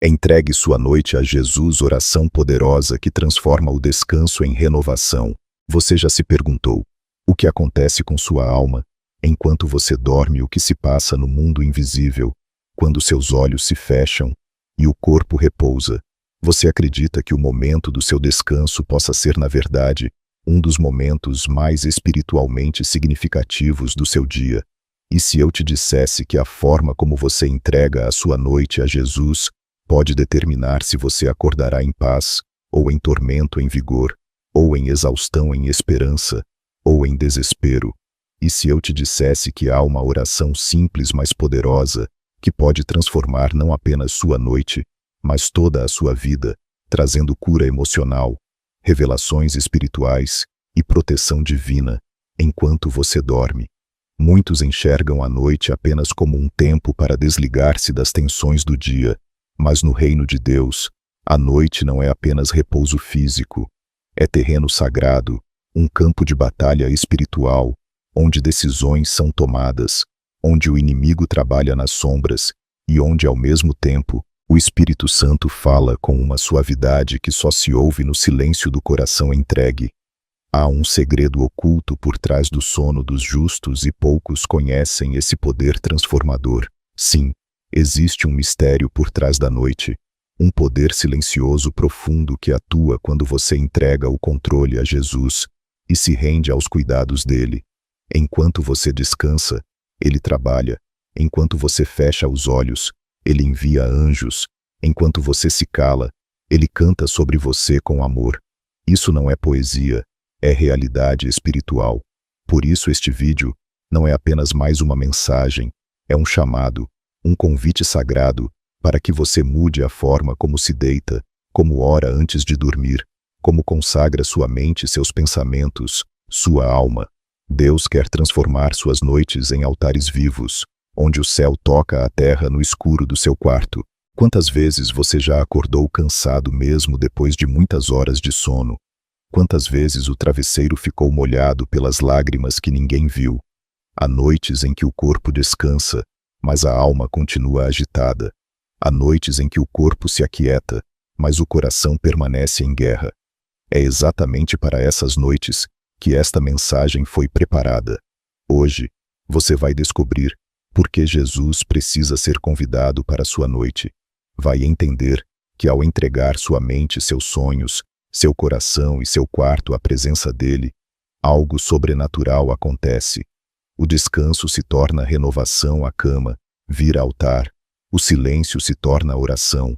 Entregue sua noite a Jesus, oração poderosa que transforma o descanso em renovação. Você já se perguntou o que acontece com sua alma enquanto você dorme, o que se passa no mundo invisível, quando seus olhos se fecham e o corpo repousa? Você acredita que o momento do seu descanso possa ser, na verdade, um dos momentos mais espiritualmente significativos do seu dia? E se eu te dissesse que a forma como você entrega a sua noite a Jesus pode determinar se você acordará em paz, ou em tormento em vigor, ou em exaustão em esperança, ou em desespero? E se eu te dissesse que há uma oração simples, mas poderosa, que pode transformar não apenas sua noite, mas toda a sua vida, trazendo cura emocional, revelações espirituais e proteção divina enquanto você dorme? Muitos enxergam a noite apenas como um tempo para desligar-se das tensões do dia, mas no reino de Deus, a noite não é apenas repouso físico, é terreno sagrado, um campo de batalha espiritual, onde decisões são tomadas, onde o inimigo trabalha nas sombras e onde, ao mesmo tempo, o Espírito Santo fala com uma suavidade que só se ouve no silêncio do coração entregue. Há um segredo oculto por trás do sono dos justos e poucos conhecem esse poder transformador. Sim, existe um mistério por trás da noite, um poder silencioso profundo que atua quando você entrega o controle a Jesus e se rende aos cuidados dele. Enquanto você descansa, ele trabalha. Enquanto você fecha os olhos, ele envia anjos. Enquanto você se cala, ele canta sobre você com amor. Isso não é poesia, é realidade espiritual. Por isso este vídeo não é apenas mais uma mensagem, é um chamado, um convite sagrado para que você mude a forma como se deita, como ora antes de dormir, como consagra sua mente, seus pensamentos, sua alma. Deus quer transformar suas noites em altares vivos, onde o céu toca a terra no escuro do seu quarto. Quantas vezes você já acordou cansado mesmo depois de muitas horas de sono? Quantas vezes o travesseiro ficou molhado pelas lágrimas que ninguém viu? Há noites em que o corpo descansa, mas a alma continua agitada. Há noites em que o corpo se aquieta, mas o coração permanece em guerra. É exatamente para essas noites que esta mensagem foi preparada. Hoje, você vai descobrir por que Jesus precisa ser convidado para sua noite. Vai entender que ao entregar sua mente, seus sonhos, seu coração e seu quarto à presença dele, algo sobrenatural acontece. O descanso se torna renovação, a cama vira altar, o silêncio se torna oração,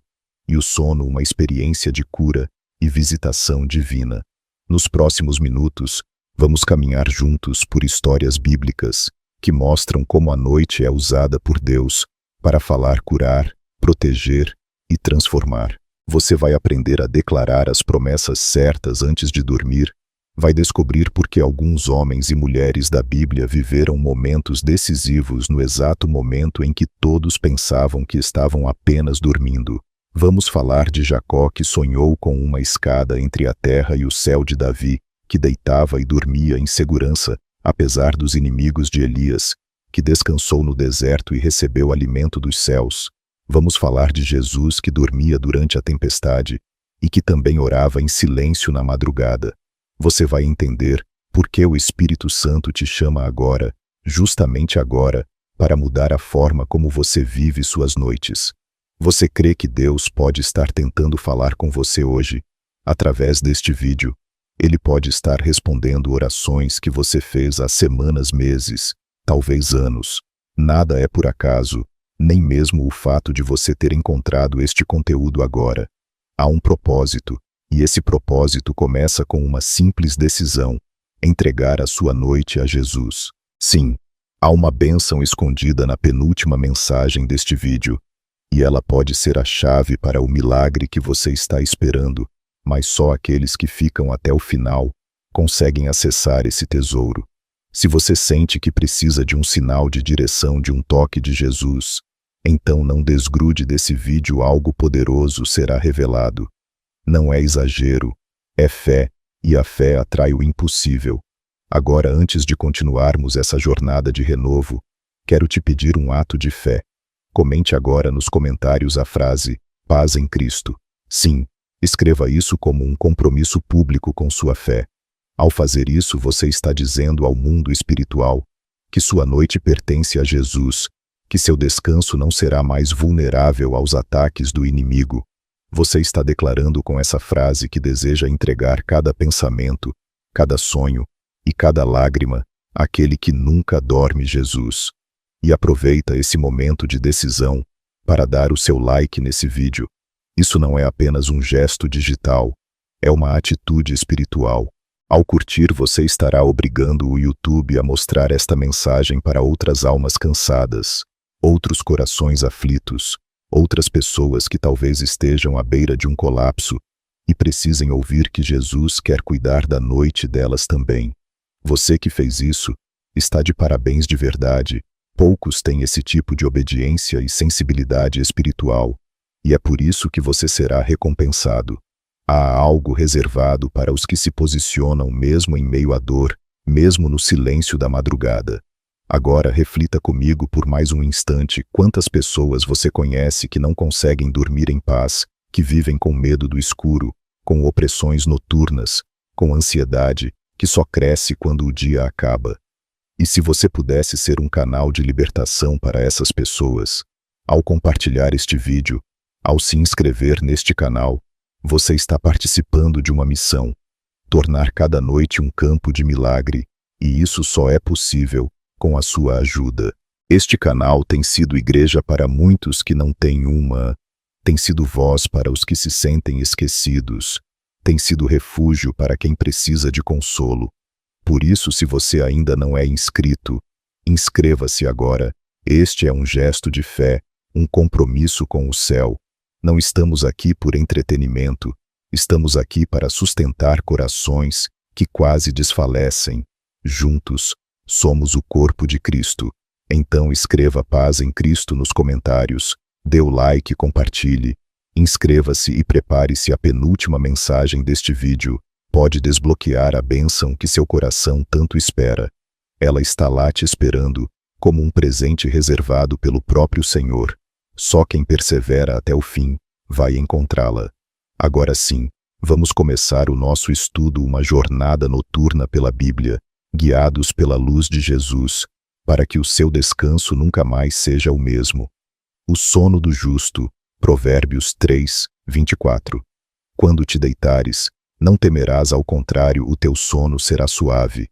e o sono uma experiência de cura e visitação divina. Nos próximos minutos, vamos caminhar juntos por histórias bíblicas que mostram como a noite é usada por Deus para falar, curar, proteger e transformar. Você vai aprender a declarar as promessas certas antes de dormir, vai descobrir por que alguns homens e mulheres da Bíblia viveram momentos decisivos no exato momento em que todos pensavam que estavam apenas dormindo. Vamos falar de Jacó, que sonhou com uma escada entre a terra e o céu, de Davi, que deitava e dormia em segurança, apesar dos inimigos, de Elias, que descansou no deserto e recebeu alimento dos céus. Vamos falar de Jesus, que dormia durante a tempestade e que também orava em silêncio na madrugada. Você vai entender por que o Espírito Santo te chama agora, justamente agora, para mudar a forma como você vive suas noites. Você crê que Deus pode estar tentando falar com você hoje? Através deste vídeo, Ele pode estar respondendo orações que você fez há semanas, meses, talvez anos. Nada é por acaso, nem mesmo o fato de você ter encontrado este conteúdo agora. Há um propósito, e esse propósito começa com uma simples decisão: entregar a sua noite a Jesus. Sim, há uma bênção escondida na penúltima mensagem deste vídeo, e ela pode ser a chave para o milagre que você está esperando, mas só aqueles que ficam até o final conseguem acessar esse tesouro. Se você sente que precisa de um sinal de direção, de um toque de Jesus, então não desgrude desse vídeo, algo poderoso será revelado. Não é exagero, é fé, e a fé atrai o impossível. Agora, antes de continuarmos essa jornada de renovo, quero te pedir um ato de fé. Comente agora nos comentários a frase: paz em Cristo. Sim, escreva isso como um compromisso público com sua fé. Ao fazer isso, você está dizendo ao mundo espiritual que sua noite pertence a Jesus, que seu descanso não será mais vulnerável aos ataques do inimigo. Você está declarando com essa frase que deseja entregar cada pensamento, cada sonho e cada lágrima àquele que nunca dorme, Jesus. E aproveita esse momento de decisão para dar o seu like nesse vídeo. Isso não é apenas um gesto digital, é uma atitude espiritual. Ao curtir, você estará obrigando o YouTube a mostrar esta mensagem para outras almas cansadas, outros corações aflitos, outras pessoas que talvez estejam à beira de um colapso e precisem ouvir que Jesus quer cuidar da noite delas também. Você que fez isso está de parabéns de verdade. Poucos têm esse tipo de obediência e sensibilidade espiritual, e é por isso que você será recompensado. Há algo reservado para os que se posicionam mesmo em meio à dor, mesmo no silêncio da madrugada. Agora reflita comigo por mais um instante quantas pessoas você conhece que não conseguem dormir em paz, que vivem com medo do escuro, com opressões noturnas, com ansiedade, que só cresce quando o dia acaba. E se você pudesse ser um canal de libertação para essas pessoas, ao compartilhar este vídeo, ao se inscrever neste canal, você está participando de uma missão, tornar cada noite um campo de milagre, e isso só é possível com a sua ajuda. Este canal tem sido igreja para muitos que não têm uma, tem sido voz para os que se sentem esquecidos, tem sido refúgio para quem precisa de consolo. Por isso, se você ainda não é inscrito, inscreva-se agora. Este é um gesto de fé, um compromisso com o céu. Não estamos aqui por entretenimento, estamos aqui para sustentar corações que quase desfalecem. Juntos, somos o corpo de Cristo. Então escreva paz em Cristo nos comentários, dê o like e compartilhe. Inscreva-se e prepare-se, a penúltima mensagem deste vídeo pode desbloquear a bênção que seu coração tanto espera. Ela está lá te esperando, como um presente reservado pelo próprio Senhor. Só quem persevera até o fim vai encontrá-la. Agora sim, vamos começar o nosso estudo, uma jornada noturna pela Bíblia, guiados pela luz de Jesus, para que o seu descanso nunca mais seja o mesmo. O sono do justo, Provérbios 3, 24. Quando te deitares, não temerás, ao contrário, o teu sono será suave.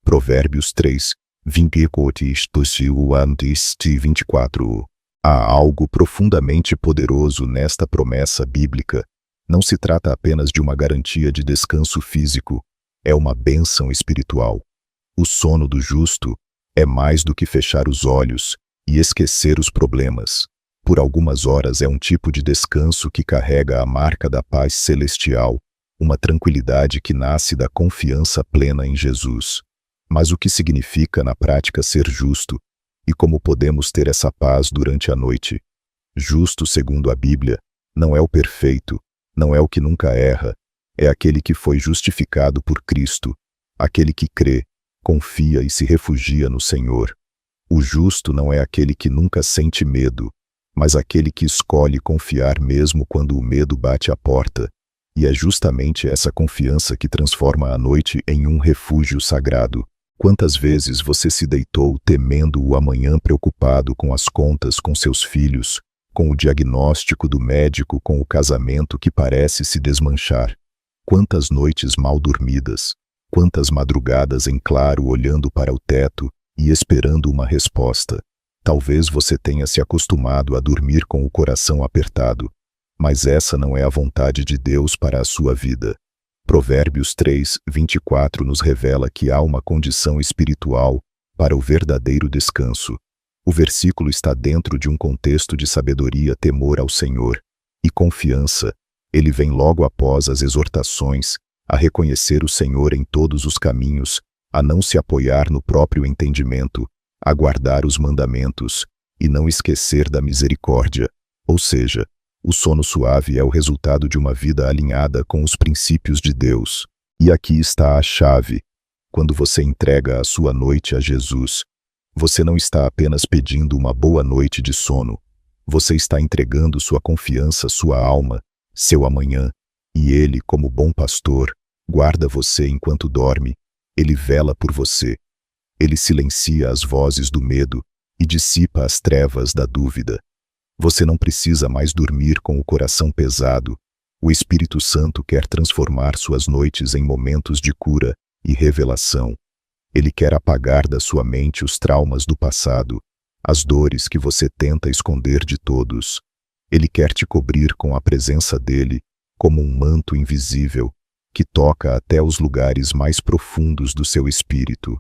Provérbios 3, 24. Há algo profundamente poderoso nesta promessa bíblica. Não se trata apenas de uma garantia de descanso físico, é uma bênção espiritual. O sono do justo é mais do que fechar os olhos e esquecer os problemas. Por algumas horas é um tipo de descanso que carrega a marca da paz celestial, uma tranquilidade que nasce da confiança plena em Jesus. Mas o que significa na prática ser justo? E como podemos ter essa paz durante a noite? Justo, segundo a Bíblia, não é o perfeito, não é o que nunca erra, é aquele que foi justificado por Cristo, aquele que crê, confia e se refugia no Senhor. O justo não é aquele que nunca sente medo, mas aquele que escolhe confiar mesmo quando o medo bate à porta. E é justamente essa confiança que transforma a noite em um refúgio sagrado. Quantas vezes você se deitou temendo o amanhã, preocupado com as contas com seus filhos, com o diagnóstico do médico, com o casamento que parece se desmanchar? Quantas noites mal dormidas, quantas madrugadas em claro olhando para o teto e esperando uma resposta. Talvez você tenha se acostumado a dormir com o coração apertado, mas essa não é a vontade de Deus para a sua vida. Provérbios 3, 24 nos revela que há uma condição espiritual para o verdadeiro descanso. O versículo está dentro de um contexto de sabedoria, temor ao Senhor e confiança. Ele vem logo após as exortações a reconhecer o Senhor em todos os caminhos, a não se apoiar no próprio entendimento, a guardar os mandamentos e não esquecer da misericórdia. Ou seja, o sono suave é o resultado de uma vida alinhada com os princípios de Deus. E aqui está a chave. Quando você entrega a sua noite a Jesus, você não está apenas pedindo uma boa noite de sono, Você está entregando sua confiança, sua alma, seu amanhã, e Ele, como bom pastor, guarda você enquanto dorme. Ele vela por você. Ele silencia as vozes do medo e dissipa as trevas da dúvida. Você não precisa mais dormir com o coração pesado. O Espírito Santo quer transformar suas noites em momentos de cura e revelação. Ele quer apagar da sua mente os traumas do passado, as dores que você tenta esconder de todos. Ele quer te cobrir com a presença dele, como um manto invisível, que toca até os lugares mais profundos do seu espírito.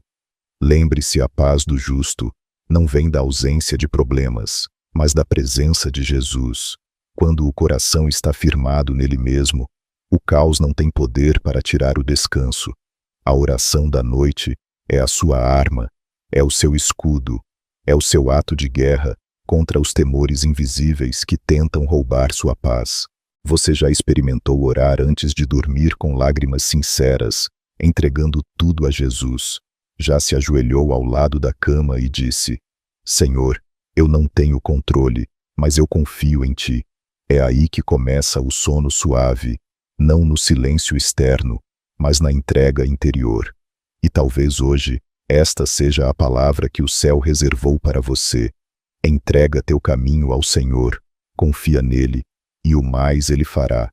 Lembre-se, a paz do justo não vem da ausência de problemas, mas da presença de Jesus. Quando o coração está firmado nele mesmo, o caos não tem poder para tirar o descanso. A oração da noite é a sua arma, é o seu escudo, é o seu ato de guerra contra os temores invisíveis que tentam roubar sua paz. Você já experimentou orar antes de dormir com lágrimas sinceras, entregando tudo a Jesus? Já se ajoelhou ao lado da cama e disse: Senhor, eu não tenho controle, mas eu confio em Ti. É aí que começa o sono suave, não no silêncio externo, mas na entrega interior. E talvez hoje, esta seja a palavra que o céu reservou para você. Entrega teu caminho ao Senhor, confia nele, e o mais ele fará.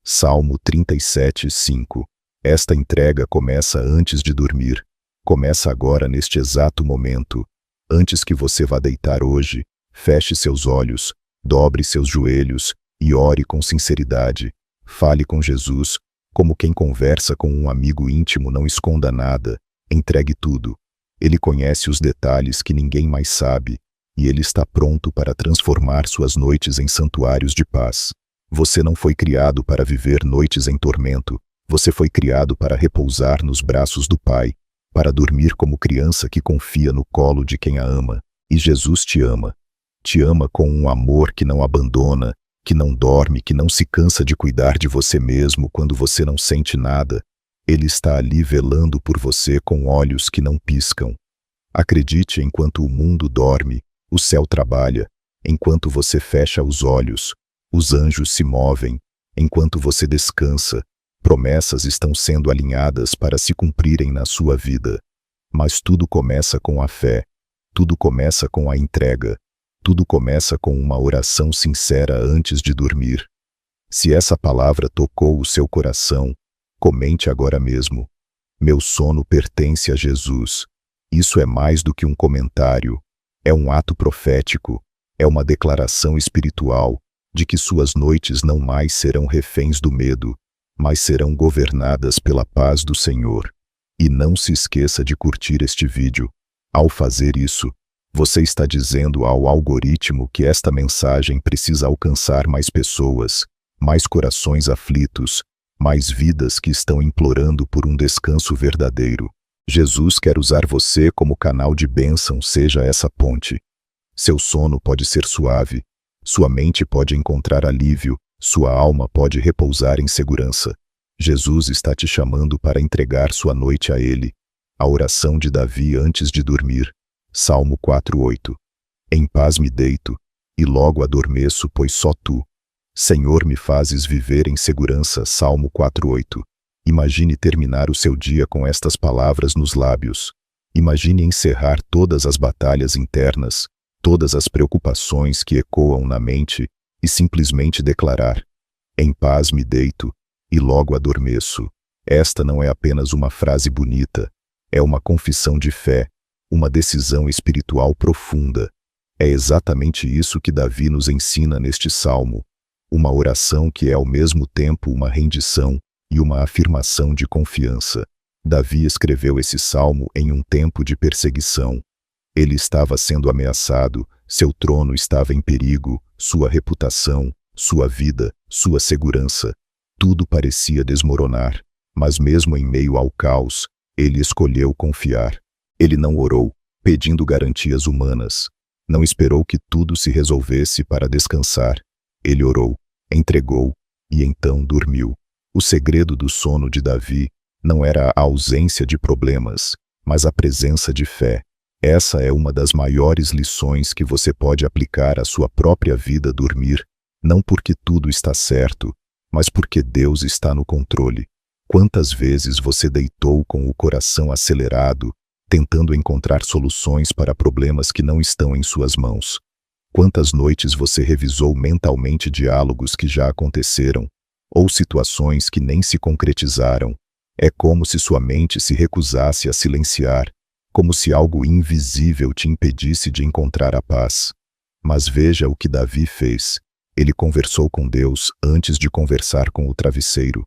Salmo 37:5. Esta entrega começa antes de dormir. Começa agora, neste exato momento. Antes que você vá deitar hoje, feche seus olhos, dobre seus joelhos e ore com sinceridade. Fale com Jesus, como quem conversa com um amigo íntimo. Não esconda nada, entregue tudo. Ele conhece os detalhes que ninguém mais sabe, e ele está pronto para transformar suas noites em santuários de paz. Você não foi criado para viver noites em tormento. Você foi criado para repousar nos braços do Pai, para dormir como criança que confia no colo de quem a ama. E Jesus te ama. Te ama com um amor que não abandona, que não dorme, que não se cansa de cuidar de você mesmo quando você não sente nada. Ele está ali velando por você com olhos que não piscam. Acredite, enquanto o mundo dorme, o céu trabalha. Enquanto você fecha os olhos, os anjos se movem. Enquanto você descansa, promessas estão sendo alinhadas para se cumprirem na sua vida. Mas tudo começa com a fé, tudo começa com a entrega, tudo começa com uma oração sincera antes de dormir. Se essa palavra tocou o seu coração, comente agora mesmo: meu sono pertence a Jesus. Isso é mais do que um comentário, é um ato profético, é uma declaração espiritual de que suas noites não mais serão reféns do medo, mas serão governadas pela paz do Senhor. E não se esqueça de curtir este vídeo. Ao fazer isso, você está dizendo ao algoritmo que esta mensagem precisa alcançar mais pessoas, mais corações aflitos, mais vidas que estão implorando por um descanso verdadeiro. Jesus quer usar você como canal de bênção, seja essa ponte. Seu sono pode ser suave, sua mente pode encontrar alívio, sua alma pode repousar em segurança. Jesus está te chamando para entregar sua noite a Ele. A oração de Davi antes de dormir. Salmo 4:8. Em paz me deito, e logo adormeço, pois só Tu, Senhor, me fazes viver em segurança. Salmo 4:8. Imagine terminar o seu dia com estas palavras nos lábios. Imagine encerrar todas as batalhas internas, todas as preocupações que ecoam na mente, e simplesmente declarar: em paz me deito, e logo adormeço. Esta não é apenas uma frase bonita, é uma confissão de fé, uma decisão espiritual profunda. É exatamente isso que Davi nos ensina neste salmo. Uma oração que é ao mesmo tempo uma rendição e uma afirmação de confiança. Davi escreveu esse salmo em um tempo de perseguição. Ele estava sendo ameaçado, seu trono estava em perigo, sua reputação, sua vida, sua segurança. Tudo parecia desmoronar, mas mesmo em meio ao caos, ele escolheu confiar. Ele não orou, pedindo garantias humanas. Não esperou que tudo se resolvesse para descansar. Ele orou, entregou, e então dormiu. O segredo do sono de Davi não era a ausência de problemas, mas a presença de fé. Essa é uma das maiores lições que você pode aplicar à sua própria vida: dormir, não porque tudo está certo, mas porque Deus está no controle. Quantas vezes você deitou com o coração acelerado, tentando encontrar soluções para problemas que não estão em suas mãos? Quantas noites você revisou mentalmente diálogos que já aconteceram, ou situações que nem se concretizaram? É como se sua mente se recusasse a silenciar, como se algo invisível te impedisse de encontrar a paz. Mas veja o que Davi fez. Ele conversou com Deus antes de conversar com o travesseiro.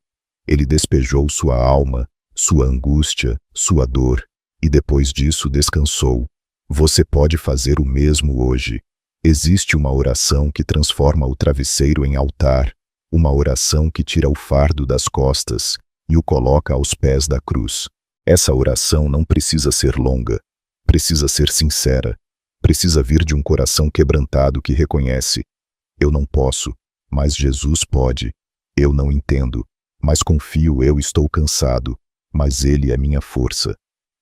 Ele despejou sua alma, sua angústia, sua dor, e depois disso descansou. Você pode fazer o mesmo hoje. Existe uma oração que transforma o travesseiro em altar, uma oração que tira o fardo das costas e o coloca aos pés da cruz. Essa oração não precisa ser longa, precisa ser sincera, precisa vir de um coração quebrantado que reconhece: eu não posso, mas Jesus pode. Eu não entendo, mas confio. Eu estou cansado, mas Ele é minha força.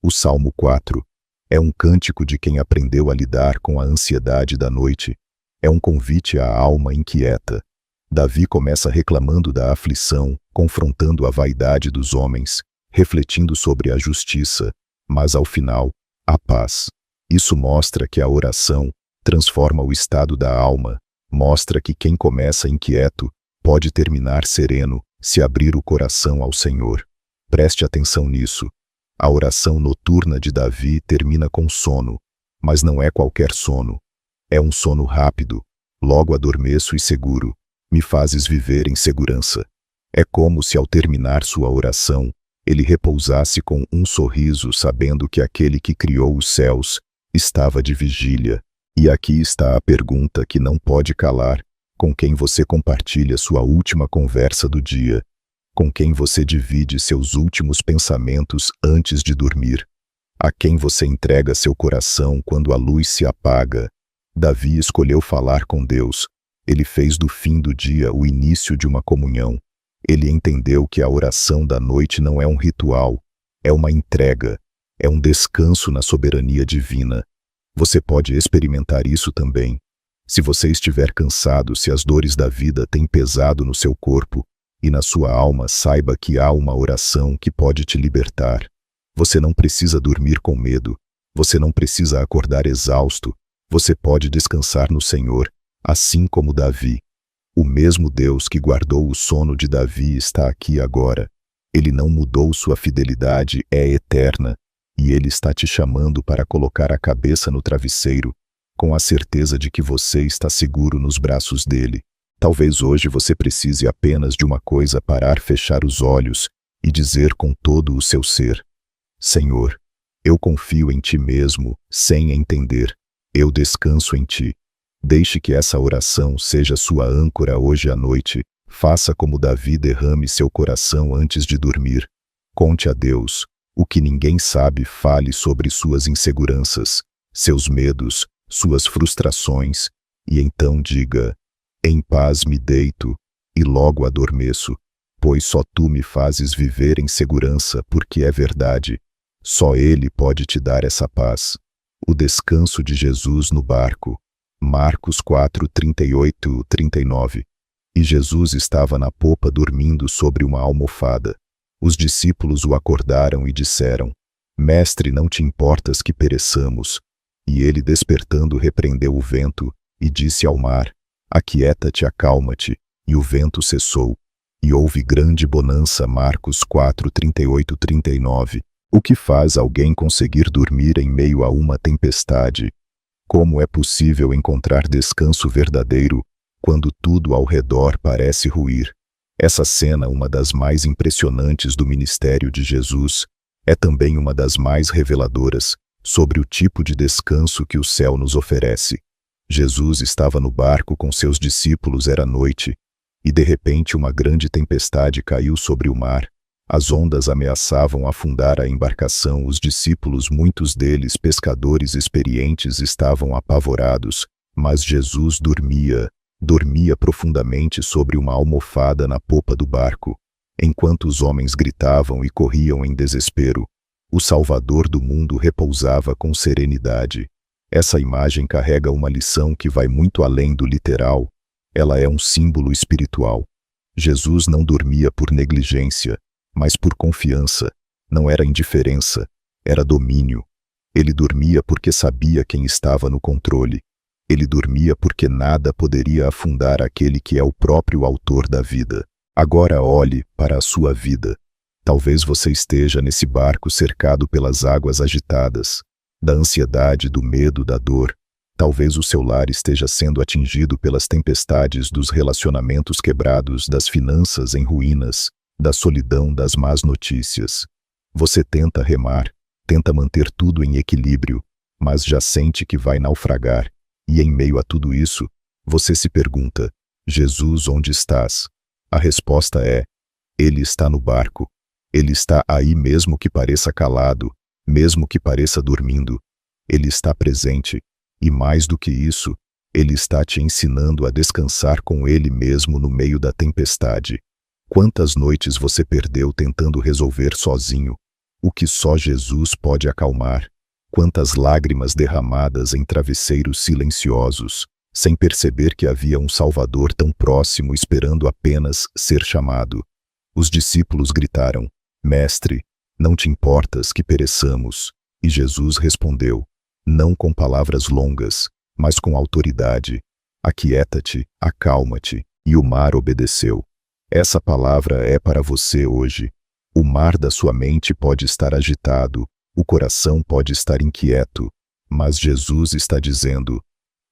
O Salmo 4 é um cântico de quem aprendeu a lidar com a ansiedade da noite. É um convite à alma inquieta. Davi começa reclamando da aflição, confrontando a vaidade dos homens, refletindo sobre a justiça, mas ao final, a paz. Isso mostra que a oração transforma o estado da alma, mostra que quem começa inquieto pode terminar sereno se abrir o coração ao Senhor. Preste atenção nisso. A oração noturna de Davi termina com sono, mas não é qualquer sono. É um sono rápido. Logo adormeço e seguro. Me fazes viver em segurança. É como se ao terminar sua oração, ele repousasse com um sorriso, sabendo que aquele que criou os céus estava de vigília. E aqui está a pergunta que não pode calar: com quem você compartilha sua última conversa do dia? Com quem você divide seus últimos pensamentos antes de dormir? A quem você entrega seu coração quando a luz se apaga? Davi escolheu falar com Deus. Ele fez do fim do dia o início de uma comunhão. Ele entendeu que a oração da noite não é um ritual, é uma entrega, é um descanso na soberania divina. Você pode experimentar isso também. Se você estiver cansado, se as dores da vida têm pesado no seu corpo e na sua alma, saiba que há uma oração que pode te libertar. Você não precisa dormir com medo, você não precisa acordar exausto, você pode descansar no Senhor, assim como Davi. O mesmo Deus que guardou o sono de Davi está aqui agora. Ele não mudou, sua fidelidade é eterna, e Ele está te chamando para colocar a cabeça no travesseiro, com a certeza de que você está seguro nos braços dele. Talvez hoje você precise apenas de uma coisa: parar, fechar os olhos e dizer com todo o seu ser: Senhor, eu confio em Ti mesmo, sem entender. Eu descanso em Ti. Deixe que essa oração seja sua âncora hoje à noite. Faça como Davi, derrame seu coração antes de dormir. Conte a Deus o que ninguém sabe, fale sobre suas inseguranças, seus medos, suas frustrações, e então diga: em paz me deito e logo adormeço, pois só Tu me fazes viver em segurança, porque é verdade. Só Ele pode te dar essa paz. O descanso de Jesus no barco. Marcos 4, 38 e 39. E Jesus estava na popa dormindo sobre uma almofada. Os discípulos o acordaram e disseram: Mestre, não te importas que pereçamos? E ele, despertando, repreendeu o vento e disse ao mar: Aquieta-te, acalma-te. E o vento cessou. E houve grande bonança. Marcos 4, 38 e 39. O que faz alguém conseguir dormir em meio a uma tempestade? Como é possível encontrar descanso verdadeiro quando tudo ao redor parece ruir? Essa cena, uma das mais impressionantes do ministério de Jesus, é também uma das mais reveladoras sobre o tipo de descanso que o céu nos oferece. Jesus estava no barco com seus discípulos, era noite, e de repente uma grande tempestade caiu sobre o mar. As ondas ameaçavam afundar a embarcação. Os discípulos, muitos deles pescadores experientes, estavam apavorados, mas Jesus dormia profundamente sobre uma almofada na popa do barco. Enquanto os homens gritavam e corriam em desespero, O Salvador do mundo repousava com serenidade. Essa imagem carrega uma lição que vai muito além do literal. Ela é um símbolo espiritual. Jesus não dormia por negligência, mas por confiança. Não era indiferença, era domínio. Ele dormia porque sabia quem estava no controle. Ele dormia porque nada poderia afundar aquele que é o próprio autor da vida. Agora olhe para a sua vida. Talvez você esteja nesse barco cercado pelas águas agitadas, da ansiedade, do medo, da dor. Talvez o seu lar esteja sendo atingido pelas tempestades dos relacionamentos quebrados, das finanças em ruínas, da solidão, das más notícias. Você tenta remar, tenta manter tudo em equilíbrio, mas já sente que vai naufragar. E em meio a tudo isso, você se pergunta: Jesus, onde estás? A resposta é: Ele está no barco. Ele está aí mesmo que pareça calado, mesmo que pareça dormindo. Ele está presente. E mais do que isso, Ele está te ensinando a descansar com Ele mesmo no meio da tempestade. Quantas noites você perdeu tentando resolver sozinho o que só Jesus pode acalmar? Quantas lágrimas derramadas em travesseiros silenciosos, sem perceber que havia um Salvador tão próximo esperando apenas ser chamado? Os discípulos gritaram: Mestre, não te importas que pereçamos? E Jesus respondeu, não com palavras longas, mas com autoridade: Aquieta-te, acalma-te. E o mar obedeceu. Essa palavra é para você hoje. O mar da sua mente pode estar agitado, o coração pode estar inquieto, mas Jesus está dizendo: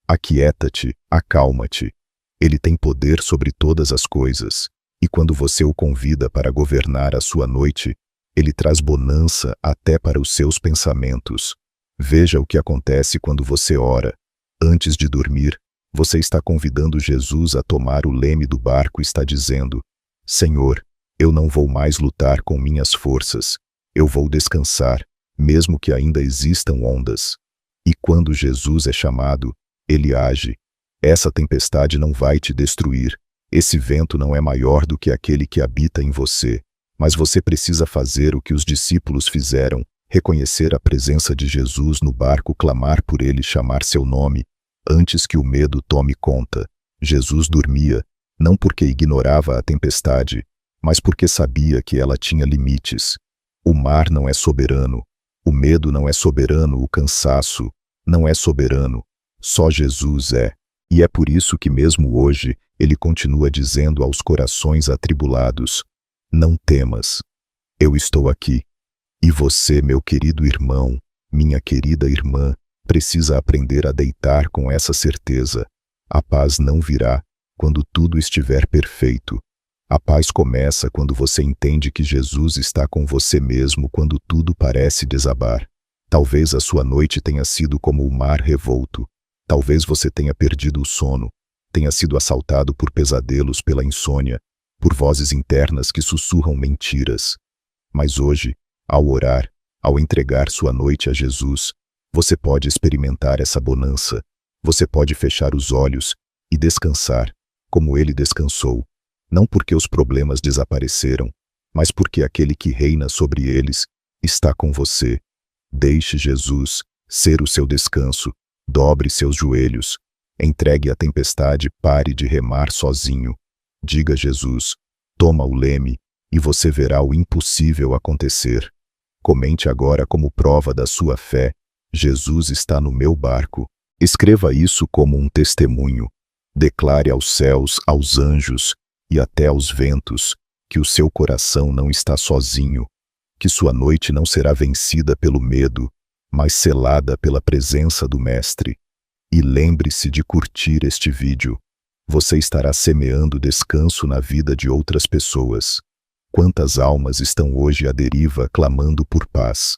aquieta-te, acalma-te. Ele tem poder sobre todas as coisas, e quando você o convida para governar a sua noite, ele traz bonança até para os seus pensamentos. Veja o que acontece quando você ora. Antes de dormir, você está convidando Jesus a tomar o leme do barco e está dizendo: Senhor, eu não vou mais lutar com minhas forças, eu vou descansar, mesmo que ainda existam ondas. E quando Jesus é chamado, ele age. Essa tempestade não vai te destruir, esse vento não é maior do que aquele que habita em você, mas você precisa fazer o que os discípulos fizeram, reconhecer a presença de Jesus no barco, clamar por ele, chamar seu nome, antes que o medo tome conta. Jesus dormia, não porque ignorava a tempestade, mas porque sabia que ela tinha limites. O mar não é soberano, o medo não é soberano, o cansaço não é soberano, só Jesus é. E é por isso que mesmo hoje, ele continua dizendo aos corações atribulados: não temas, eu estou aqui. E você, meu querido irmão, minha querida irmã, precisa aprender a deitar com essa certeza. A paz não virá quando tudo estiver perfeito. A paz começa quando você entende que Jesus está com você mesmo quando tudo parece desabar. Talvez a sua noite tenha sido como o mar revolto. Talvez você tenha perdido o sono, tenha sido assaltado por pesadelos, pela insônia, por vozes internas que sussurram mentiras. Mas hoje, ao orar, ao entregar sua noite a Jesus, você pode experimentar essa bonança. Você pode fechar os olhos e descansar, como ele descansou. Não porque os problemas desapareceram, mas porque aquele que reina sobre eles está com você. Deixe Jesus ser o seu descanso. Dobre seus joelhos. Entregue a tempestade, pare de remar sozinho. Diga a Jesus: toma o leme, e você verá o impossível acontecer. Comente agora como prova da sua fé: Jesus está no meu barco. Escreva isso como um testemunho. Declare aos céus, aos anjos e até aos ventos que o seu coração não está sozinho, que sua noite não será vencida pelo medo, mas selada pela presença do Mestre. E lembre-se de curtir este vídeo. Você estará semeando descanso na vida de outras pessoas. Quantas almas estão hoje à deriva clamando por paz?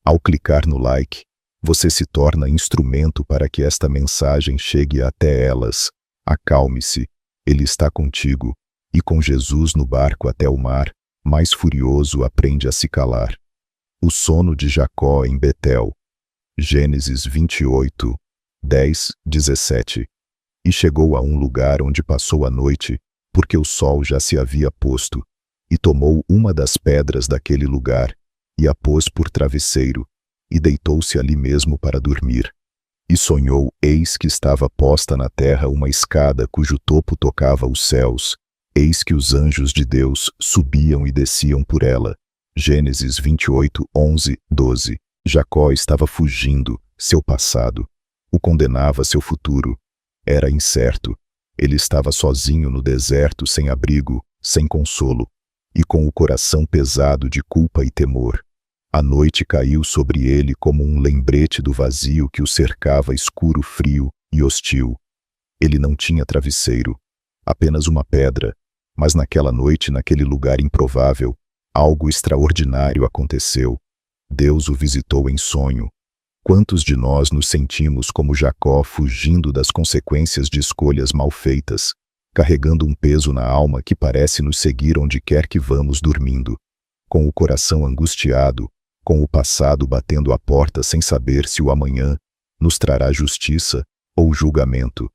Ao clicar no like, você se torna instrumento para que esta mensagem chegue até elas. Acalme-se, Ele está contigo, e com Jesus no barco até o mar, mais furioso aprende a se calar. O sono de Jacó em Betel. Gênesis 28, 10, 17. E chegou a um lugar onde passou a noite, porque o sol já se havia posto, e tomou uma das pedras daquele lugar, e a pôs por travesseiro, e deitou-se ali mesmo para dormir. E sonhou, eis que estava posta na terra uma escada cujo topo tocava os céus, eis que os anjos de Deus subiam e desciam por ela. Gênesis 28, 11, 12. Jacó estava fugindo, seu passado. O condenava seu futuro. Era incerto. Ele estava sozinho no deserto, sem abrigo, sem consolo, e com o coração pesado de culpa e temor. A noite caiu sobre ele como um lembrete do vazio que o cercava escuro, frio e hostil. Ele não tinha travesseiro, apenas uma pedra, mas naquela noite, naquele lugar improvável, algo extraordinário aconteceu. Deus o visitou em sonho. Quantos de nós nos sentimos como Jacó, fugindo das consequências de escolhas mal feitas, carregando um peso na alma que parece nos seguir onde quer que vamos dormindo, com o coração angustiado, com o passado batendo à porta sem saber se o amanhã nos trará justiça ou julgamento.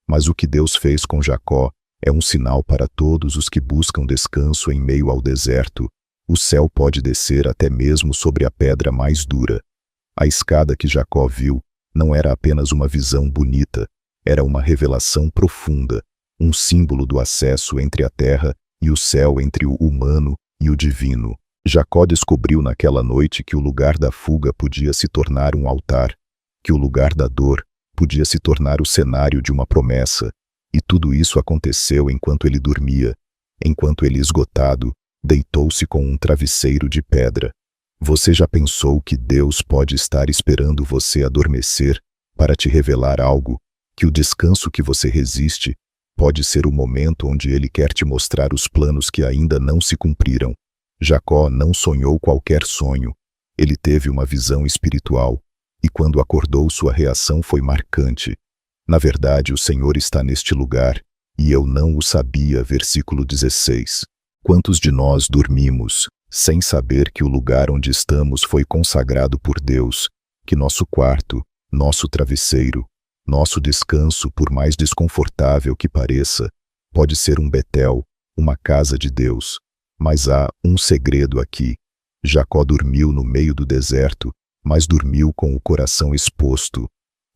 Mas o que Deus fez com Jacó é um sinal para todos os que buscam descanso em meio ao deserto. O céu pode descer até mesmo sobre a pedra mais dura. A escada que Jacó viu não era apenas uma visão bonita, era uma revelação profunda, um símbolo do acesso entre a terra e o céu, entre o humano e o divino. Jacó descobriu naquela noite que o lugar da fuga podia se tornar um altar, que o lugar da dor podia se tornar o cenário de uma promessa, e tudo isso aconteceu enquanto ele dormia, enquanto ele, esgotado, deitou-se com um travesseiro de pedra. Você já pensou que Deus pode estar esperando você adormecer para te revelar algo, que o descanso que você resiste pode ser o momento onde Ele quer te mostrar os planos que ainda não se cumpriram? Jacó não sonhou qualquer sonho. Ele teve uma visão espiritual, e quando acordou sua reação foi marcante. Na verdade, o Senhor está neste lugar, e eu não o sabia. Versículo 16. Quantos de nós dormimos, sem saber que o lugar onde estamos foi consagrado por Deus, que nosso quarto, nosso travesseiro, nosso descanso, por mais desconfortável que pareça, pode ser um Betel, uma casa de Deus. Mas há um segredo aqui. Jacó dormiu no meio do deserto, mas dormiu com o coração exposto.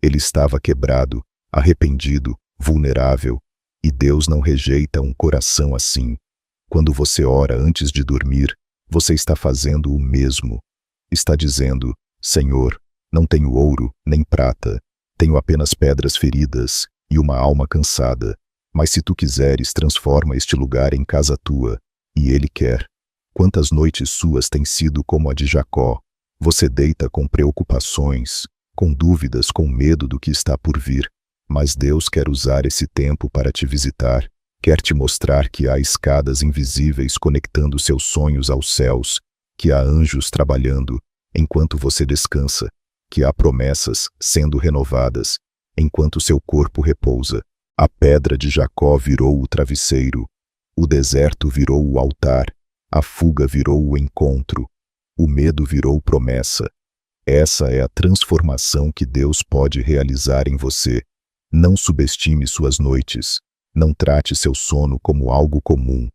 Ele estava quebrado, arrependido, vulnerável, e Deus não rejeita um coração assim. Quando você ora antes de dormir, você está fazendo o mesmo. Está dizendo: Senhor, não tenho ouro nem prata, tenho apenas pedras feridas e uma alma cansada, mas se tu quiseres, transforma este lugar em casa tua. E Ele quer. Quantas noites suas têm sido como a de Jacó? Você deita com preocupações, com dúvidas, com medo do que está por vir. Mas Deus quer usar esse tempo para te visitar, quer te mostrar que há escadas invisíveis conectando seus sonhos aos céus, que há anjos trabalhando enquanto você descansa, que há promessas sendo renovadas enquanto seu corpo repousa. A pedra de Jacó virou o travesseiro. O deserto virou o altar, a fuga virou o encontro, o medo virou promessa. Essa é a transformação que Deus pode realizar em você. Não subestime suas noites, não trate seu sono como algo comum.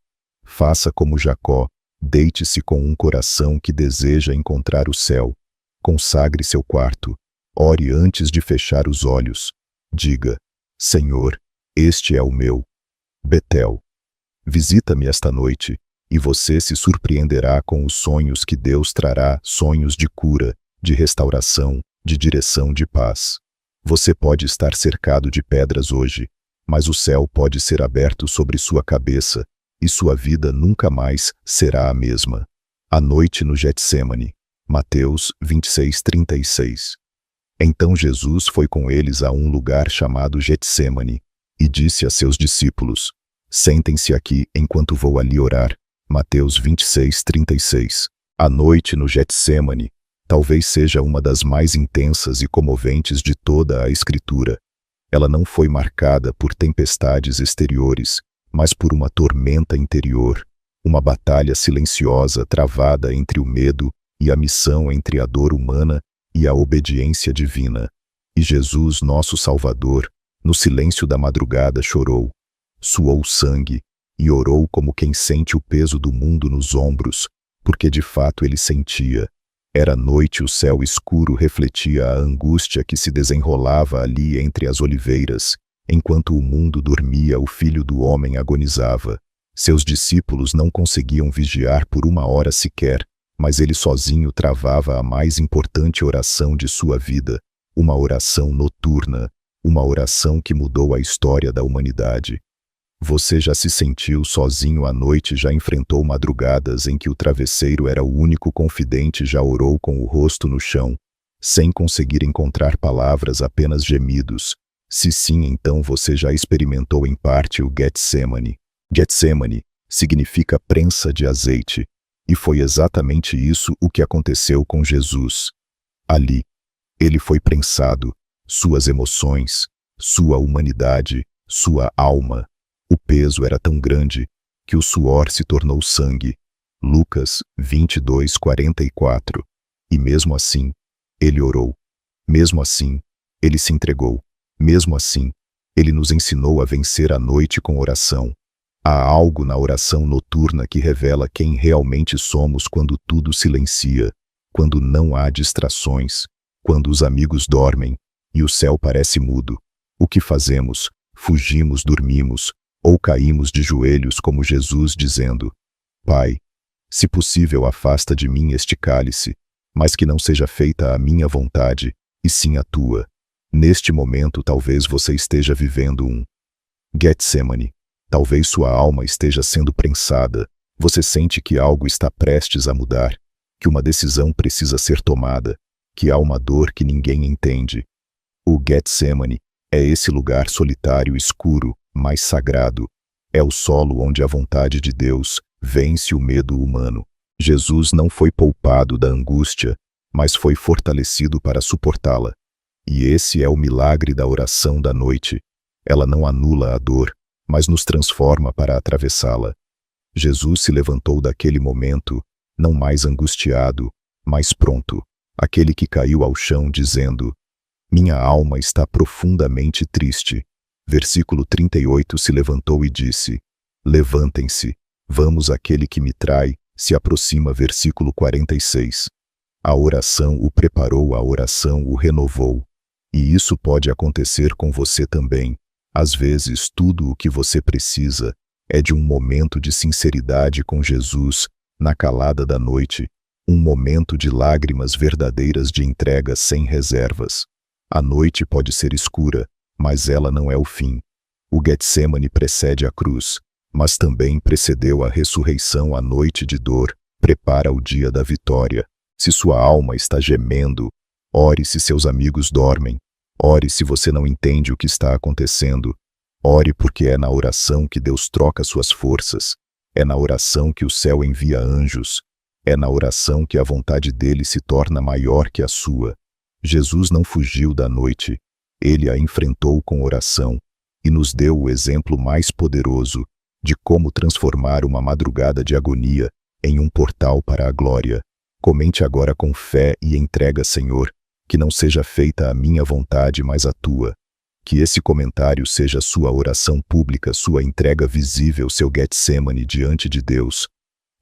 Faça como Jacó, deite-se com um coração que deseja encontrar o céu. Consagre seu quarto, ore antes de fechar os olhos. Diga: Senhor, este é o meu Betel. Visita-me esta noite, e você se surpreenderá com os sonhos que Deus trará, sonhos de cura, de restauração, de direção, de paz. Você pode estar cercado de pedras hoje, mas o céu pode ser aberto sobre sua cabeça, e sua vida nunca mais será a mesma. A noite no Getsêmani. Mateus 26:36. Então Jesus foi com eles a um lugar chamado Getsêmani, e disse a seus discípulos: Sentem-se aqui enquanto vou ali orar. Mateus 26:36. A noite no Getsêmani talvez seja uma das mais intensas e comoventes de toda a Escritura. Ela não foi marcada por tempestades exteriores, mas por uma tormenta interior, uma batalha silenciosa travada entre o medo e a missão, entre a dor humana e a obediência divina. E Jesus, nosso Salvador, no silêncio da madrugada chorou, suou sangue e orou como quem sente o peso do mundo nos ombros, porque de fato ele sentia. Era noite, o céu escuro refletia a angústia que se desenrolava ali entre as oliveiras. Enquanto o mundo dormia, o Filho do Homem agonizava. Seus discípulos não conseguiam vigiar por uma hora sequer, mas ele sozinho travava a mais importante oração de sua vida, uma oração noturna, uma oração que mudou a história da humanidade. Você já se sentiu sozinho à noite, já enfrentou madrugadas em que o travesseiro era o único confidente, já orou com o rosto no chão, sem conseguir encontrar palavras, apenas gemidos? Se sim, então você já experimentou em parte o Getsemane. Getsemane significa prensa de azeite, e foi exatamente isso o que aconteceu com Jesus. Ali, ele foi prensado, suas emoções, sua humanidade, sua alma. O peso era tão grande que o suor se tornou sangue. Lucas 22:44. E mesmo assim, ele orou. Mesmo assim, ele se entregou. Mesmo assim, ele nos ensinou a vencer a noite com oração. Há algo na oração noturna que revela quem realmente somos quando tudo silencia, quando não há distrações, quando os amigos dormem e o céu parece mudo. O que fazemos? Fugimos, dormimos, ou caímos de joelhos como Jesus dizendo: Pai, se possível afasta de mim este cálice, mas que não seja feita a minha vontade, e sim a tua. Neste momento talvez você esteja vivendo um Getsemane. Talvez sua alma esteja sendo prensada. Você sente que algo está prestes a mudar, que uma decisão precisa ser tomada, que há uma dor que ninguém entende. O Getsemane é esse lugar solitário, escuro, mas sagrado. É o solo onde a vontade de Deus vence o medo humano. Jesus não foi poupado da angústia, mas foi fortalecido para suportá-la. E esse é o milagre da oração da noite. Ela não anula a dor, mas nos transforma para atravessá-la. Jesus se levantou daquele momento, não mais angustiado, mas pronto, aquele que caiu ao chão dizendo: Minha alma está profundamente triste. Versículo 38, se levantou e disse: Levantem-se, vamos, aquele que me trai se aproxima. Versículo 46. A oração o preparou, a oração o renovou. E isso pode acontecer com você também. Às vezes, tudo o que você precisa é de um momento de sinceridade com Jesus, na calada da noite, um momento de lágrimas verdadeiras, de entrega sem reservas. A noite pode ser escura, mas ela não é o fim. O Getsemane precede a cruz, mas também precedeu a ressurreição. A noite de dor prepara o dia da vitória. Se sua alma está gemendo, ore. Se seus amigos dormem, ore. Se você não entende o que está acontecendo, ore, porque é na oração que Deus troca suas forças. É na oração que o céu envia anjos. É na oração que a vontade dele se torna maior que a sua. Jesus não fugiu da noite. Ele a enfrentou com oração e nos deu o exemplo mais poderoso de como transformar uma madrugada de agonia em um portal para a glória. Comente agora com fé e entrega: Senhor, que não seja feita a minha vontade, mas a tua. Que esse comentário seja sua oração pública, sua entrega visível, seu Getsemane diante de Deus.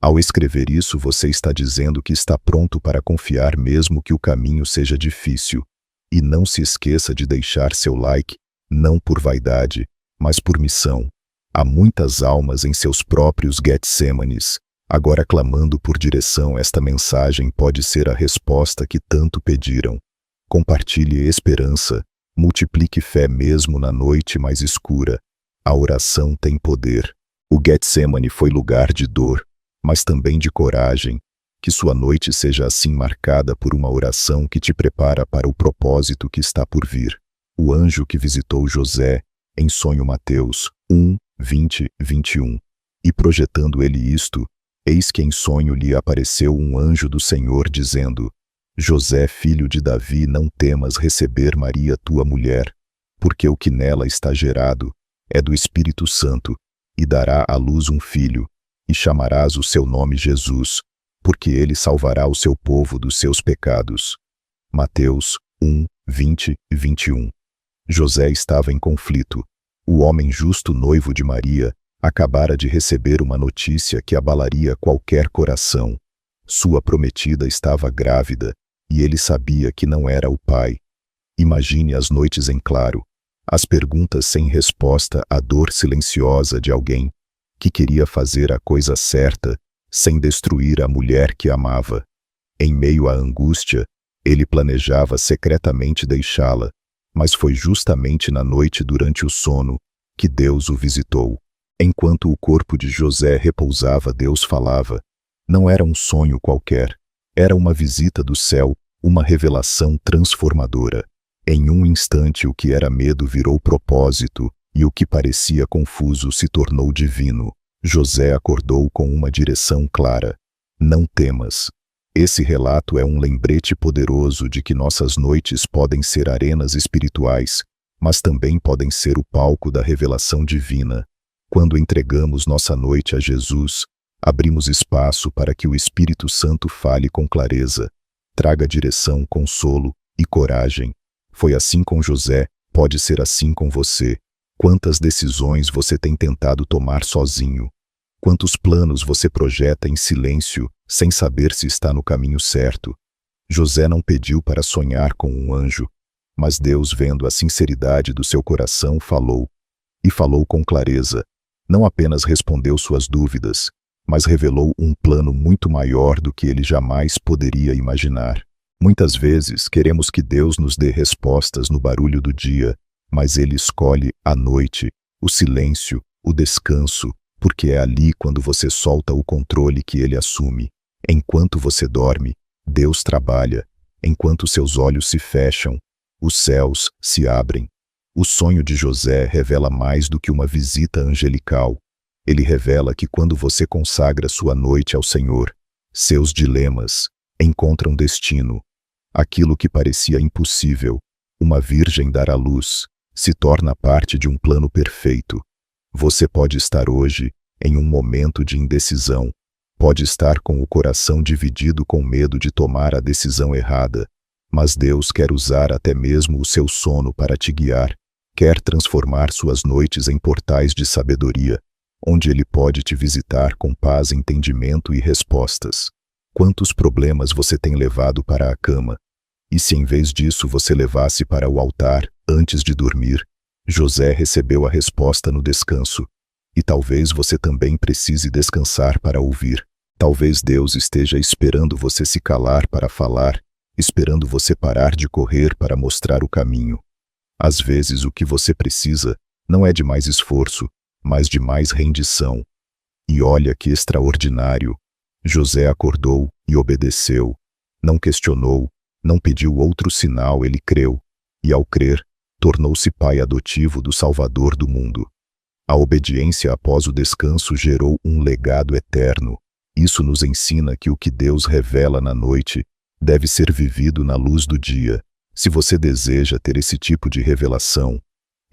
Ao escrever isso, você está dizendo que está pronto para confiar, mesmo que o caminho seja difícil. E não se esqueça de deixar seu like, não por vaidade, mas por missão. Há muitas almas em seus próprios Getsemanes, agora clamando por direção. Esta mensagem pode ser a resposta que tanto pediram. Compartilhe esperança, multiplique fé mesmo na noite mais escura. A oração tem poder. O Getsemane foi lugar de dor, mas também de coragem. Que sua noite seja assim marcada por uma oração que te prepara para o propósito que está por vir. O anjo que visitou José, em sonho, Mateus 1:20-21. E projetando ele isto, eis que em sonho lhe apareceu um anjo do Senhor dizendo: José, filho de Davi, não temas receber Maria tua mulher, porque o que nela está gerado é do Espírito Santo, e dará à luz um filho, e chamarás o seu nome Jesus, porque ele salvará o seu povo dos seus pecados. Mateus 1:20-21. José estava em conflito. O homem justo, noivo de Maria, acabara de receber uma notícia que abalaria qualquer coração. Sua prometida estava grávida, e ele sabia que não era o pai. Imagine as noites em claro, as perguntas sem resposta, a dor silenciosa de alguém que queria fazer a coisa certa, sem destruir a mulher que amava. Em meio à angústia, ele planejava secretamente deixá-la, mas foi justamente na noite durante o sono que Deus o visitou. Enquanto o corpo de José repousava, Deus falava. Não era um sonho qualquer, era uma visita do céu, uma revelação transformadora. Em um instante, o que era medo virou propósito, e o que parecia confuso se tornou divino. José acordou com uma direção clara. Não temas. Esse relato é um lembrete poderoso de que nossas noites podem ser arenas espirituais, mas também podem ser o palco da revelação divina. Quando entregamos nossa noite a Jesus, abrimos espaço para que o Espírito Santo fale com clareza, traga direção, consolo e coragem. Foi assim com José, pode ser assim com você. Quantas decisões você tem tentado tomar sozinho? Quantos planos você projeta em silêncio, sem saber se está no caminho certo? José não pediu para sonhar com um anjo, mas Deus, vendo a sinceridade do seu coração, falou. E falou com clareza. Não apenas respondeu suas dúvidas, mas revelou um plano muito maior do que ele jamais poderia imaginar. Muitas vezes queremos que Deus nos dê respostas no barulho do dia, mas Ele escolhe a noite, o silêncio, o descanso, porque é ali, quando você solta o controle, que Ele assume. Enquanto você dorme, Deus trabalha. Enquanto seus olhos se fecham, os céus se abrem. O sonho de José revela mais do que uma visita angelical. Ele revela que quando você consagra sua noite ao Senhor, seus dilemas encontram destino. Aquilo que parecia impossível, uma virgem dar à luz, se torna parte de um plano perfeito. Você pode estar hoje em um momento de indecisão, pode estar com o coração dividido com medo de tomar a decisão errada, mas Deus quer usar até mesmo o seu sono para te guiar, quer transformar suas noites em portais de sabedoria, onde Ele pode te visitar com paz, entendimento e respostas. Quantos problemas você tem levado para a cama? E se em vez disso você levasse para o altar antes de dormir? José recebeu a resposta no descanso. E talvez você também precise descansar para ouvir. Talvez Deus esteja esperando você se calar para falar, esperando você parar de correr para mostrar o caminho. Às vezes o que você precisa não é de mais esforço, mas de mais rendição. E olha que extraordinário! José acordou e obedeceu. Não questionou, não pediu outro sinal, ele creu. E ao crer, tornou-se pai adotivo do Salvador do mundo. A obediência após o descanso gerou um legado eterno. Isso nos ensina que o que Deus revela na noite deve ser vivido na luz do dia. Se você deseja ter esse tipo de revelação,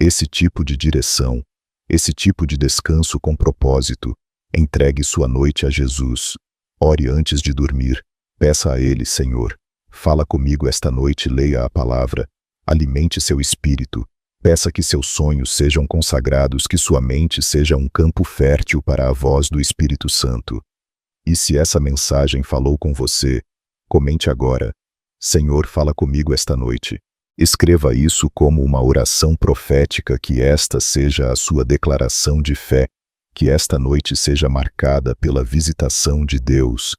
esse tipo de direção, esse tipo de descanso com propósito, entregue sua noite a Jesus. Ore antes de dormir. Peça a Ele: Senhor, fala comigo esta noite, leia a palavra, alimente seu espírito, peça que seus sonhos sejam consagrados, que sua mente seja um campo fértil para a voz do Espírito Santo. E se essa mensagem falou com você, comente agora: Senhor, fala comigo esta noite. Escreva isso como uma oração profética, que esta seja a sua declaração de fé, que esta noite seja marcada pela visitação de Deus.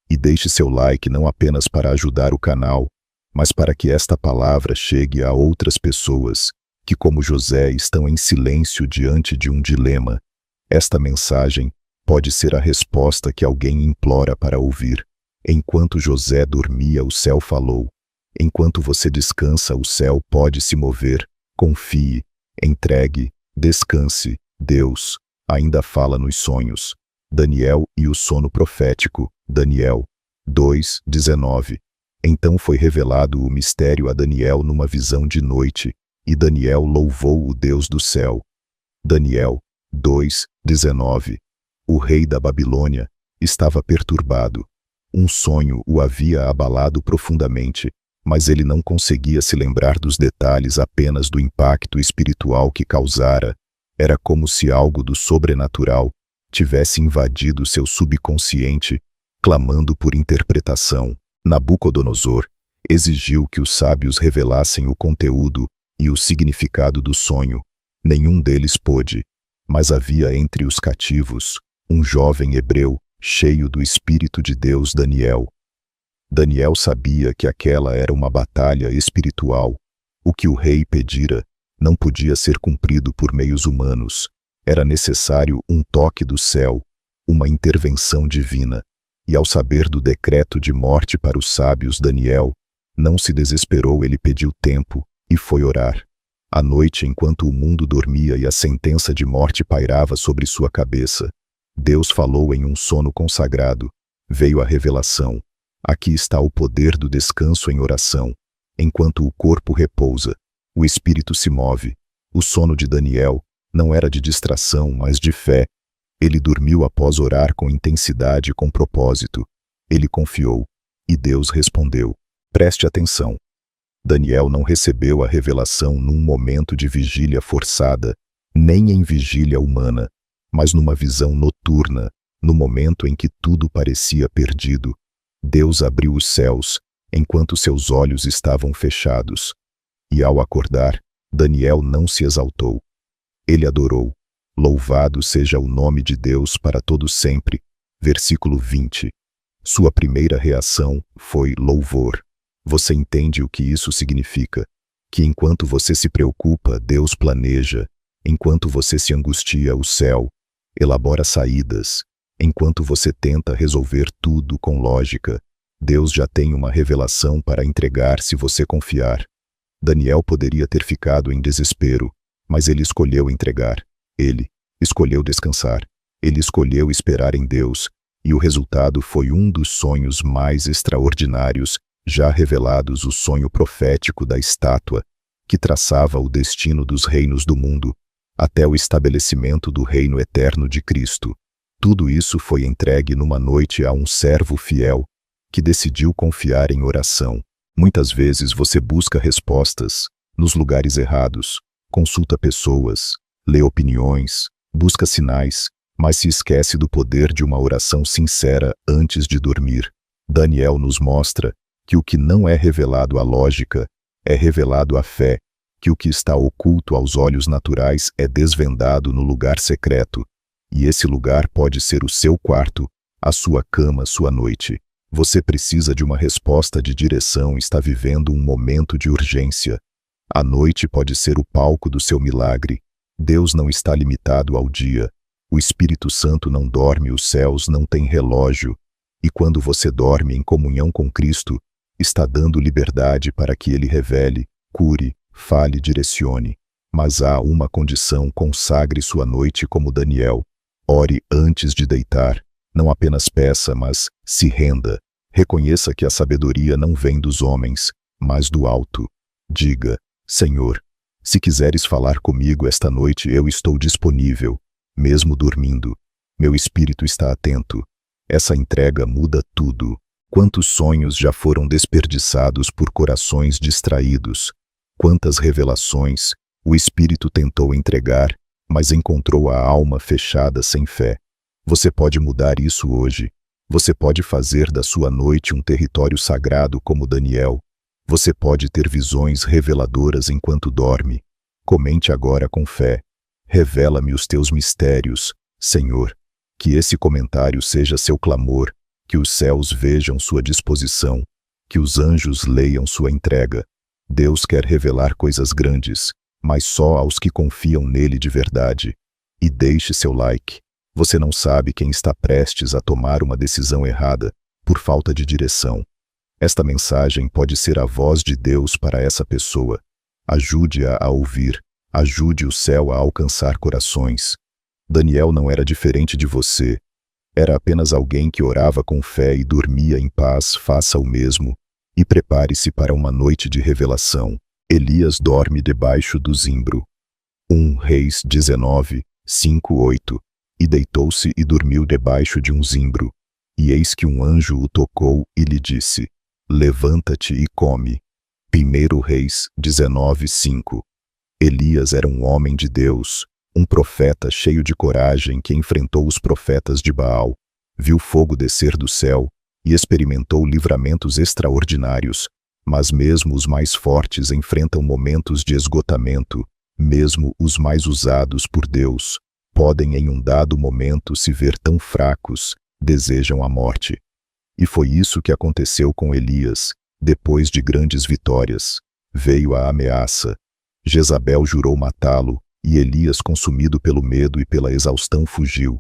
E deixe seu like não apenas para ajudar o canal, mas para que esta palavra chegue a outras pessoas que, como José, estão em silêncio diante de um dilema. Esta mensagem pode ser a resposta que alguém implora para ouvir. Enquanto José dormia, o céu falou. Enquanto você descansa, o céu pode se mover. Confie, entregue, descanse. Deus ainda fala nos sonhos. Daniel e o sono profético. Daniel 2:19. Então foi revelado o mistério a Daniel numa visão de noite, e Daniel louvou o Deus do céu. Daniel 2:19. O rei da Babilônia estava perturbado. Um sonho o havia abalado profundamente, mas ele não conseguia se lembrar dos detalhes, apenas do impacto espiritual que causara. Era como se algo do sobrenatural tivesse invadido seu subconsciente. clamando por interpretação. Nabucodonosor exigiu que os sábios revelassem o conteúdo e o significado do sonho. Nenhum deles pôde, mas havia entre os cativos um jovem hebreu cheio do Espírito de Deus, Daniel. Daniel sabia que aquela era uma batalha espiritual. O que o rei pedira não podia ser cumprido por meios humanos. Era necessário um toque do céu, uma intervenção divina. E ao saber do decreto de morte para os sábios, Daniel não se desesperou, ele pediu tempo e foi orar. À noite, enquanto o mundo dormia e a sentença de morte pairava sobre sua cabeça, Deus falou em um sono consagrado. Veio a revelação. Aqui está o poder do descanso em oração. Enquanto o corpo repousa, o espírito se move. O sono de Daniel não era de distração, mas de fé. Ele dormiu após orar com intensidade e com propósito. Ele confiou, e Deus respondeu. Preste atenção. Daniel não recebeu a revelação num momento de vigília forçada, nem em vigília humana, mas numa visão noturna, no momento em que tudo parecia perdido. Deus abriu os céus, enquanto seus olhos estavam fechados. E ao acordar, Daniel não se exaltou. Ele adorou. Louvado seja o nome de Deus para todo sempre. Versículo 20. Sua primeira reação foi louvor. Você entende o que isso significa? Que enquanto você se preocupa, Deus planeja. Enquanto você se angustia, o céu elabora saídas. Enquanto você tenta resolver tudo com lógica, Deus já tem uma revelação para entregar se você confiar. Daniel poderia ter ficado em desespero, mas ele escolheu entregar. Ele escolheu descansar. Ele escolheu esperar em Deus, e o resultado foi um dos sonhos mais extraordinários já revelados, o sonho profético da estátua, que traçava o destino dos reinos do mundo, até o estabelecimento do reino eterno de Cristo. Tudo isso foi entregue numa noite a um servo fiel, que decidiu confiar em oração. Muitas vezes você busca respostas nos lugares errados, consulta pessoas, lê opiniões, busca sinais, mas se esquece do poder de uma oração sincera antes de dormir. Daniel nos mostra que o que não é revelado à lógica é revelado à fé, que o que está oculto aos olhos naturais é desvendado no lugar secreto. E esse lugar pode ser o seu quarto, a sua cama, sua noite. Você precisa de uma resposta de direção, está vivendo um momento de urgência. A noite pode ser o palco do seu milagre. Deus não está limitado ao dia. O Espírito Santo não dorme, os céus não têm relógio. E quando você dorme em comunhão com Cristo, está dando liberdade para que Ele revele, cure, fale, direcione. Mas há uma condição: consagre sua noite como Daniel. Ore antes de deitar. Não apenas peça, mas se renda. Reconheça que a sabedoria não vem dos homens, mas do alto. Diga: Senhor, se quiseres falar comigo esta noite, eu estou disponível, mesmo dormindo. Meu espírito está atento. Essa entrega muda tudo. Quantos sonhos já foram desperdiçados por corações distraídos? Quantas revelações o espírito tentou entregar, mas encontrou a alma fechada sem fé? Você pode mudar isso hoje. Você pode fazer da sua noite um território sagrado como Daniel. Você pode ter visões reveladoras enquanto dorme. Comente agora com fé. Revela-me os teus mistérios, Senhor. Que esse comentário seja seu clamor, que os céus vejam sua disposição, que os anjos leiam sua entrega. Deus quer revelar coisas grandes, mas só aos que confiam nele de verdade. E deixe seu like. Você não sabe quem está prestes a tomar uma decisão errada por falta de direção. Esta mensagem pode ser a voz de Deus para essa pessoa. Ajude-a a ouvir. Ajude o céu a alcançar corações. Daniel não era diferente de você. Era apenas alguém que orava com fé e dormia em paz. Faça o mesmo e prepare-se para uma noite de revelação. Elias dorme debaixo do zimbro. 1 Reis 19, 5-8. E deitou-se e dormiu debaixo de um zimbro. E eis que um anjo o tocou e lhe disse: Levanta-te e come. 1 Reis 19, 5. Elias era um homem de Deus, um profeta cheio de coragem que enfrentou os profetas de Baal, viu fogo descer do céu e experimentou livramentos extraordinários, mas mesmo os mais fortes enfrentam momentos de esgotamento. Mesmo os mais usados por Deus podem em um dado momento se ver tão fracos, desejam a morte. E foi isso que aconteceu com Elias. Depois de grandes vitórias, veio a ameaça. Jezabel jurou matá-lo, e Elias, consumido pelo medo e pela exaustão, fugiu.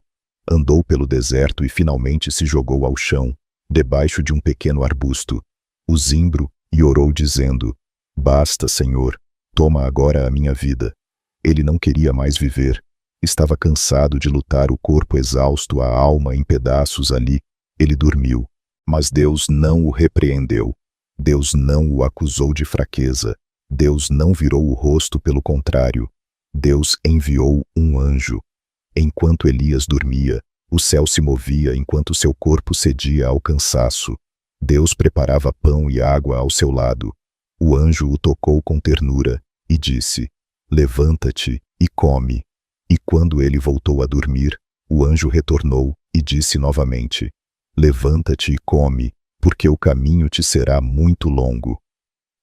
Andou pelo deserto e finalmente se jogou ao chão, debaixo de um pequeno arbusto, o zimbro, e orou dizendo: Basta, Senhor, toma agora a minha vida. Ele não queria mais viver. Estava cansado de lutar, o corpo exausto, a alma em pedaços ali. Ele dormiu. Mas Deus não o repreendeu. Deus não o acusou de fraqueza. Deus não virou o rosto, pelo contrário. Deus enviou um anjo. Enquanto Elias dormia, o céu se movia enquanto seu corpo cedia ao cansaço. Deus preparava pão e água ao seu lado. O anjo o tocou com ternura e disse: Levanta-te e come. E quando ele voltou a dormir, o anjo retornou e disse novamente: Levanta-te e come, porque o caminho te será muito longo.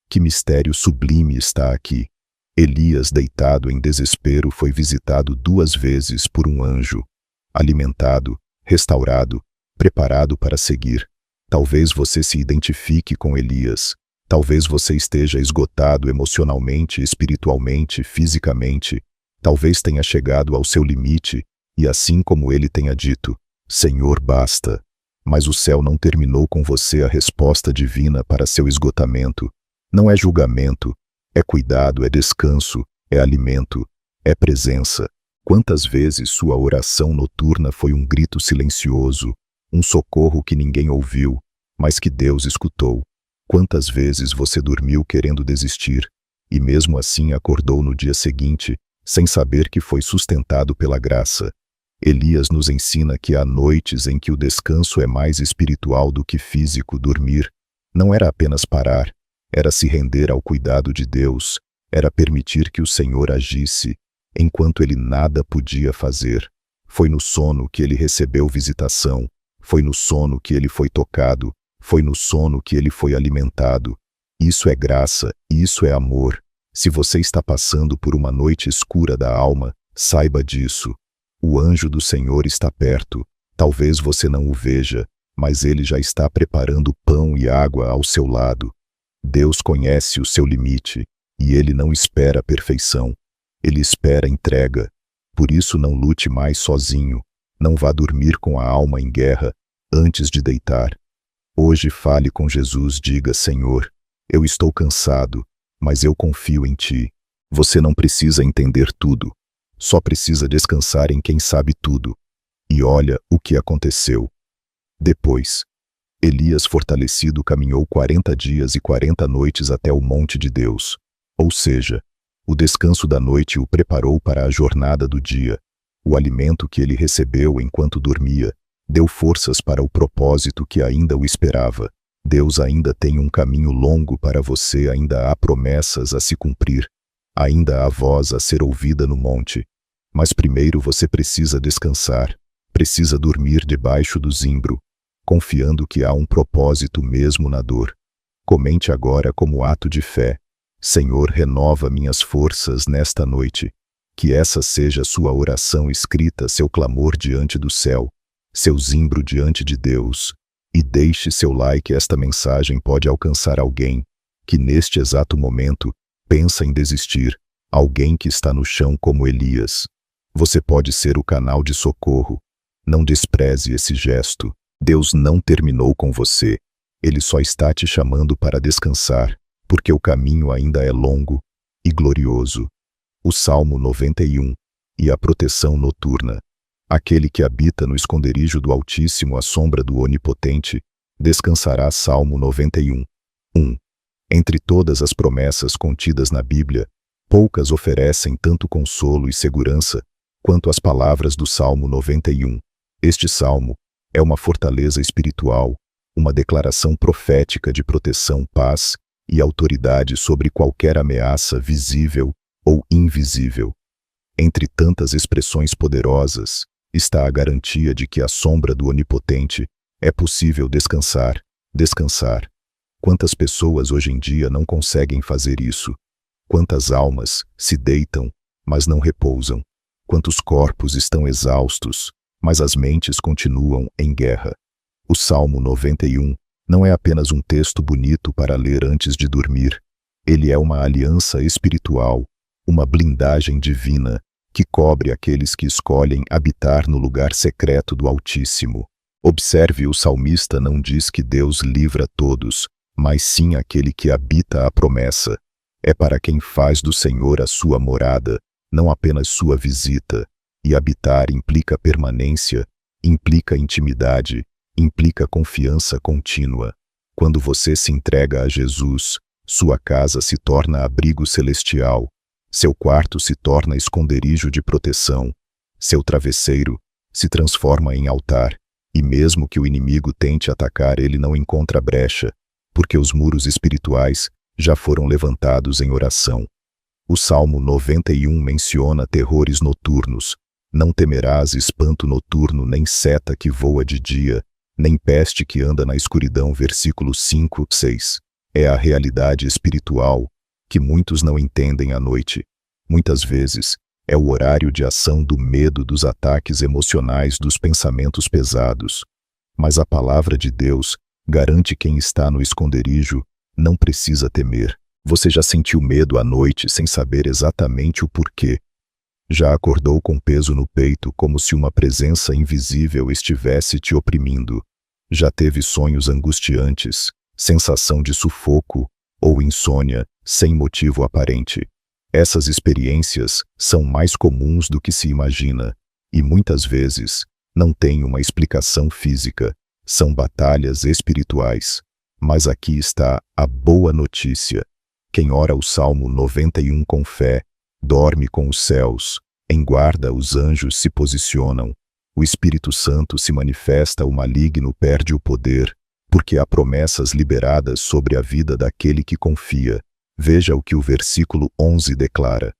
Que mistério sublime está aqui! Elias, deitado em desespero, foi visitado 2 vezes por um anjo. Alimentado, restaurado, preparado para seguir. Talvez você se identifique com Elias. Talvez você esteja esgotado emocionalmente, espiritualmente, fisicamente. Talvez tenha chegado ao seu limite, e assim como ele tenha dito: Senhor, basta. Mas o céu não terminou com você a resposta divina para seu esgotamento. Não é julgamento, é cuidado, é descanso, é alimento, é presença. Quantas vezes sua oração noturna foi um grito silencioso, um socorro que ninguém ouviu, mas que Deus escutou? Quantas vezes você dormiu querendo desistir, e mesmo assim acordou no dia seguinte, sem saber que foi sustentado pela graça? Elias nos ensina que há noites em que o descanso é mais espiritual do que físico. Dormir não era apenas parar, era se render ao cuidado de Deus, era permitir que o Senhor agisse, enquanto ele nada podia fazer. Foi no sono que ele recebeu visitação, foi no sono que ele foi tocado, foi no sono que ele foi alimentado. Isso é graça, isso é amor. Se você está passando por uma noite escura da alma, saiba disso. O anjo do Senhor está perto. Talvez você não o veja, mas ele já está preparando pão e água ao seu lado. Deus conhece o seu limite, e ele não espera a perfeição. Ele espera entrega. Por isso, não lute mais sozinho. Não vá dormir com a alma em guerra antes de deitar. Hoje fale com Jesus, diga: Senhor, eu estou cansado, mas eu confio em Ti. Você não precisa entender tudo, só precisa descansar em quem sabe tudo. E olha o que aconteceu. Depois, Elias, fortalecido, caminhou 40 dias e 40 noites até o monte de Deus. Ou seja, o descanso da noite o preparou para a jornada do dia. O alimento que ele recebeu enquanto dormia deu forças para o propósito que ainda o esperava. Deus ainda tem um caminho longo para você, ainda há promessas a se cumprir, ainda há voz a ser ouvida no monte. Mas primeiro você precisa descansar, precisa dormir debaixo do zimbro, confiando que há um propósito mesmo na dor. Comente agora como ato de fé: Senhor, renova minhas forças nesta noite. Que essa seja sua oração escrita, seu clamor diante do céu, seu zimbro diante de Deus. E deixe seu like, esta mensagem pode alcançar alguém que neste exato momento pensa em desistir, alguém que está no chão como Elias. Você pode ser o canal de socorro. Não despreze esse gesto. Deus não terminou com você. Ele só está te chamando para descansar, porque o caminho ainda é longo e glorioso. O Salmo 91 e a proteção noturna. Aquele que habita no esconderijo do Altíssimo, à sombra do Onipotente, descansará. Salmo 91. 1. Entre todas as promessas contidas na Bíblia, poucas oferecem tanto consolo e segurança quanto as palavras do Salmo 91. Este salmo é uma fortaleza espiritual, uma declaração profética de proteção, paz e autoridade sobre qualquer ameaça visível ou invisível. Entre tantas expressões poderosas, está a garantia de que a sombra do Onipotente É possível descansar, descansar. Quantas pessoas hoje em dia não conseguem fazer isso? Quantas almas se deitam, mas não repousam? Quantos corpos estão exaustos, mas as mentes continuam em guerra? O Salmo 91 não é apenas um texto bonito para ler antes de dormir. Ele é uma aliança espiritual, uma blindagem divina que cobre aqueles que escolhem habitar no lugar secreto do Altíssimo. Observe, o salmista não diz que Deus livra todos, mas sim aquele que habita a promessa. É para quem faz do Senhor a sua morada, não apenas sua visita. E habitar implica permanência, implica intimidade, implica confiança contínua. Quando você se entrega a Jesus, sua casa se torna abrigo celestial, seu quarto se torna esconderijo de proteção, seu travesseiro se transforma em altar, e mesmo que o inimigo tente atacar, ele não encontra brecha, porque os muros espirituais já foram levantados em oração. O Salmo 91 menciona terrores noturnos. Não temerás espanto noturno, nem seta que voa de dia, nem peste que anda na escuridão. Versículo 5, 6. É a realidade espiritual que muitos não entendem à noite. Muitas vezes, é o horário de ação do medo, dos ataques emocionais, dos pensamentos pesados. Mas a palavra de Deus garante: quem está no esconderijo não precisa temer. Você já sentiu medo à noite sem saber exatamente o porquê? Já acordou com peso no peito, como se uma presença invisível estivesse te oprimindo? Já teve sonhos angustiantes, sensação de sufoco ou insônia sem motivo aparente? Essas experiências são mais comuns do que se imagina e muitas vezes não têm uma explicação física. São batalhas espirituais. Mas aqui está a boa notícia. Quem ora o Salmo 91 com fé, dorme com os céus. Em guarda os anjos se posicionam. O Espírito Santo se manifesta, o maligno perde o poder, porque há promessas liberadas sobre a vida daquele que confia. Veja o que o versículo 11 declara: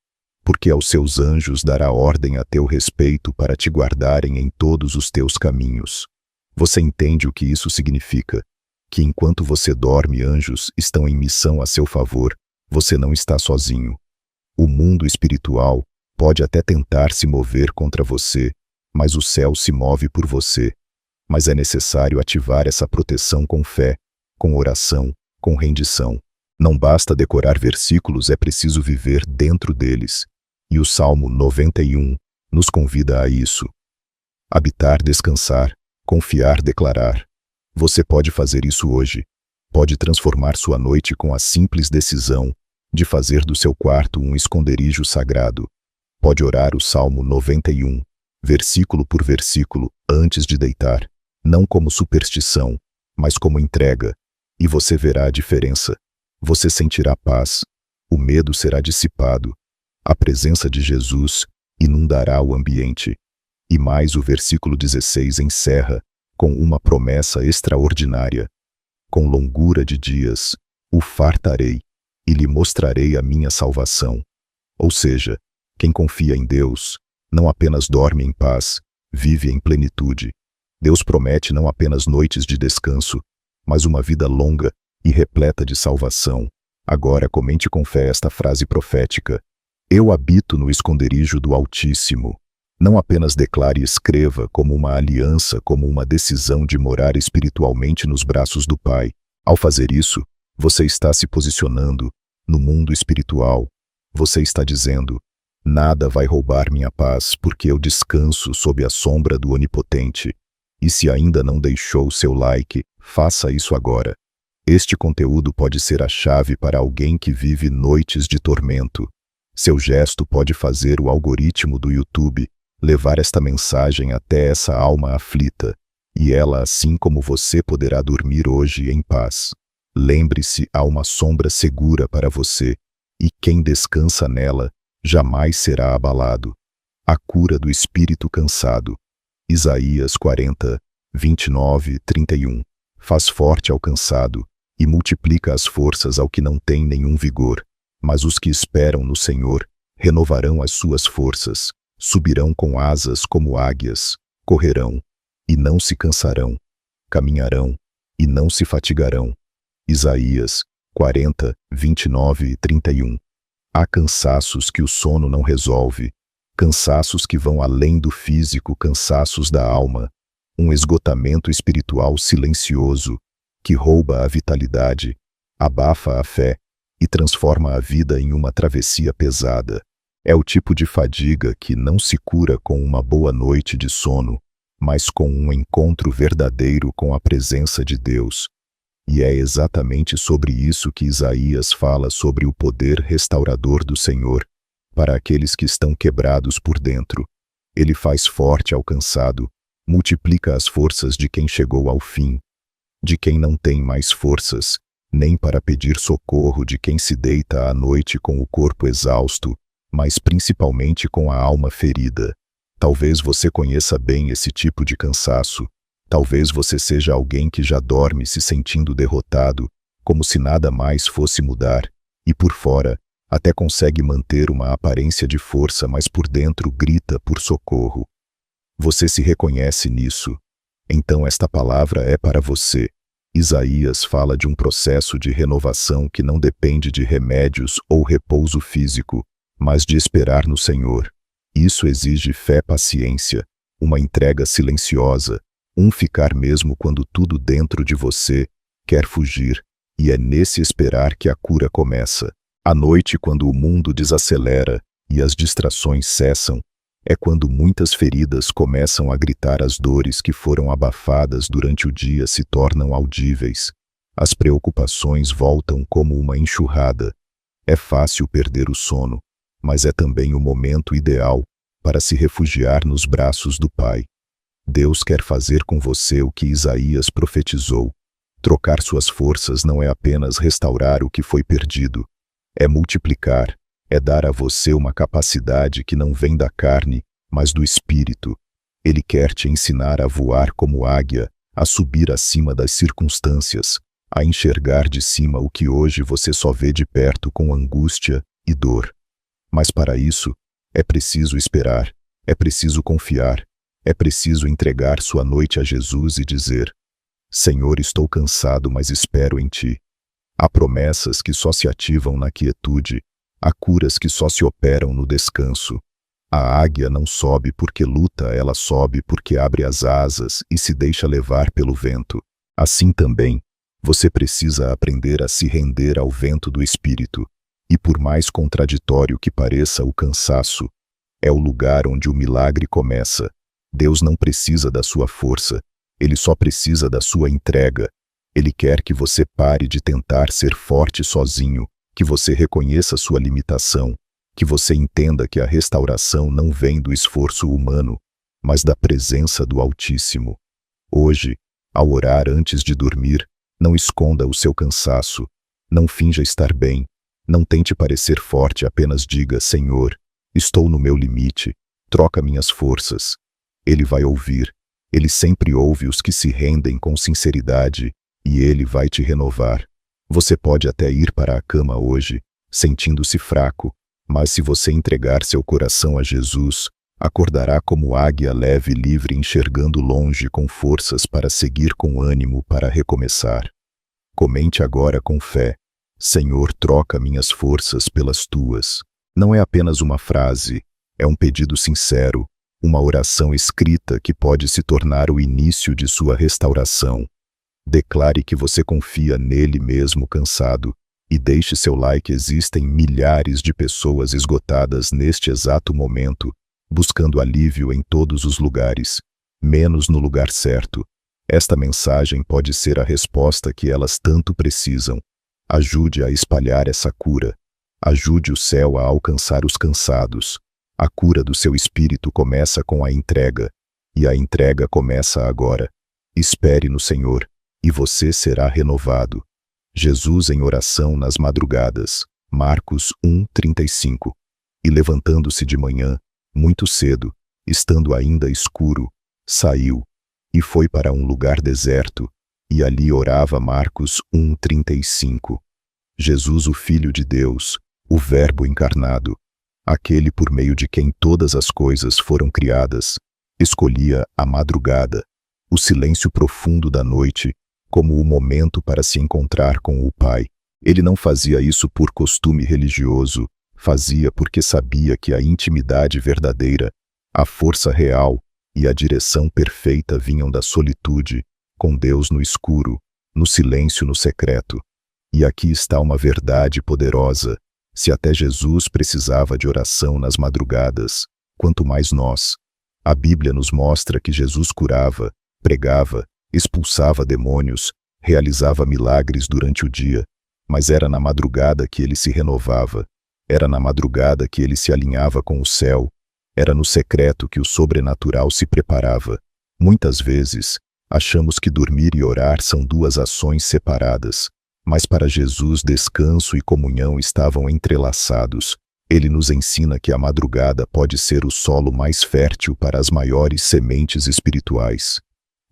porque aos seus anjos dará ordem a teu respeito para te guardarem em todos os teus caminhos. Você entende o que isso significa? Que enquanto você dorme, anjos estão em missão a seu favor. Você não está sozinho. O mundo espiritual pode até tentar se mover contra você, mas o céu se move por você. Mas é necessário ativar essa proteção com fé, com oração, com rendição. Não basta decorar versículos, é preciso viver dentro deles. E o Salmo 91 nos convida a isso. Habitar, descansar, confiar, declarar. Você pode fazer isso hoje. Pode transformar sua noite com a simples decisão de fazer do seu quarto um esconderijo sagrado. Pode orar o Salmo 91, versículo por versículo, antes de deitar, não como superstição, mas como entrega, e você verá a diferença. Você sentirá paz, o medo será dissipado, a presença de Jesus inundará o ambiente. E mais, o versículo 16 encerra com uma promessa extraordinária: com longura de dias o fartarei e lhe mostrarei a minha salvação. Ou seja, quem confia em Deus não apenas dorme em paz, vive em plenitude. Deus promete não apenas noites de descanso, mas uma vida longa e repleta de salvação. Agora comente com fé esta frase profética: eu habito no esconderijo do Altíssimo. Não apenas declare e escreva como uma aliança, como uma decisão de morar espiritualmente nos braços do Pai. Ao fazer isso, você está se posicionando no mundo espiritual. Você está dizendo: nada vai roubar minha paz, porque eu descanso sob a sombra do Onipotente. E se ainda não deixou seu like, faça isso agora. Este conteúdo pode ser a chave para alguém que vive noites de tormento. Seu gesto pode fazer o algoritmo do YouTube levar esta mensagem até essa alma aflita, e ela, assim como você, poderá dormir hoje em paz. Lembre-se, há uma sombra segura para você, e quem descansa nela jamais será abalado. A cura do espírito cansado. Isaías 40, 29, 31. Faz forte ao cansado, e multiplica as forças ao que não tem nenhum vigor. Mas os que esperam no Senhor renovarão as suas forças, subirão com asas como águias, correrão e não se cansarão, caminharão e não se fatigarão. Isaías 40, 29 e 31. Há cansaços que o sono não resolve, cansaços que vão além do físico, cansaços da alma, um esgotamento espiritual silencioso que rouba a vitalidade, abafa a fé e transforma a vida em uma travessia pesada. É o tipo de fadiga que não se cura com uma boa noite de sono, mas com um encontro verdadeiro com a presença de Deus. E é exatamente sobre isso que Isaías fala, sobre o poder restaurador do Senhor para aqueles que estão quebrados por dentro. Ele faz forte ao cansado, multiplica as forças de quem chegou ao fim, de quem não tem mais forças, nem para pedir socorro, de quem se deita à noite com o corpo exausto, mas principalmente com a alma ferida. Talvez você conheça bem esse tipo de cansaço. Talvez você seja alguém que já dorme se sentindo derrotado, como se nada mais fosse mudar, e por fora até consegue manter uma aparência de força, mas por dentro grita por socorro. Você se reconhece nisso? Então esta palavra é para você. Isaías fala de um processo de renovação que não depende de remédios ou repouso físico, mas de esperar no Senhor. Isso exige fé, paciência, uma entrega silenciosa, um ficar mesmo quando tudo dentro de você quer fugir, e é nesse esperar que a cura começa. À noite, quando o mundo desacelera e as distrações cessam, é quando muitas feridas começam a gritar, as dores que foram abafadas durante o dia se tornam audíveis, as preocupações voltam como uma enxurrada. É fácil perder o sono, mas é também o momento ideal para se refugiar nos braços do Pai. Deus quer fazer com você o que Isaías profetizou. Trocar suas forças não é apenas restaurar o que foi perdido, é multiplicar, é dar a você uma capacidade que não vem da carne, mas do Espírito. Ele quer te ensinar a voar como águia, a subir acima das circunstâncias, a enxergar de cima o que hoje você só vê de perto com angústia e dor. Mas para isso, é preciso esperar, é preciso confiar, é preciso entregar sua noite a Jesus e dizer: Senhor, estou cansado, mas espero em Ti. Há promessas que só se ativam na quietude, há curas que só se operam no descanso. A águia não sobe porque luta, ela sobe porque abre as asas e se deixa levar pelo vento. Assim também, você precisa aprender a se render ao vento do Espírito. E por mais contraditório que pareça o cansaço, é o lugar onde o milagre começa. Deus não precisa da sua força, Ele só precisa da sua entrega. Ele quer que você pare de tentar ser forte sozinho, que você reconheça sua limitação, que você entenda que a restauração não vem do esforço humano, mas da presença do Altíssimo. Hoje, ao orar antes de dormir, não esconda o seu cansaço, não finja estar bem, não tente parecer forte, apenas diga: Senhor, estou no meu limite, troca minhas forças. Ele vai ouvir, Ele sempre ouve os que se rendem com sinceridade, e Ele vai te renovar. Você pode até ir para a cama hoje, sentindo-se fraco, mas se você entregar seu coração a Jesus, acordará como águia leve e livre, enxergando longe, com forças para seguir, com ânimo para recomeçar. Comente agora com fé: Senhor, troca minhas forças pelas Tuas. Não é apenas uma frase, é um pedido sincero, uma oração escrita que pode se tornar o início de sua restauração. Declare que você confia nele mesmo cansado, e deixe seu like. Existem milhares de pessoas esgotadas neste exato momento, buscando alívio em todos os lugares, menos no lugar certo. Esta mensagem pode ser a resposta que elas tanto precisam. Ajude a espalhar essa cura. Ajude o céu a alcançar os cansados. A cura do seu espírito começa com a entrega, e a entrega começa agora. Espere no Senhor, e você será renovado. Jesus em oração nas madrugadas, Marcos 1:35. E levantando-se de manhã, muito cedo, estando ainda escuro, saiu, e foi para um lugar deserto, e ali orava. Marcos 1:35. Jesus, o Filho de Deus, o Verbo encarnado, aquele por meio de quem todas as coisas foram criadas, escolhia a madrugada, o silêncio profundo da noite, como o momento para se encontrar com o Pai. Ele não fazia isso por costume religioso, fazia porque sabia que a intimidade verdadeira, a força real e a direção perfeita vinham da solitude, com Deus no escuro, no silêncio no secreto. E aqui está uma verdade poderosa: se até Jesus precisava de oração nas madrugadas, quanto mais nós. A Bíblia nos mostra que Jesus curava, pregava, expulsava demônios, realizava milagres durante o dia, mas era na madrugada que ele se renovava, era na madrugada que ele se alinhava com o céu, era no secreto que o sobrenatural se preparava. Muitas vezes, achamos que dormir e orar são duas ações separadas, mas para Jesus descanso e comunhão estavam entrelaçados. Ele nos ensina que a madrugada pode ser o solo mais fértil para as maiores sementes espirituais.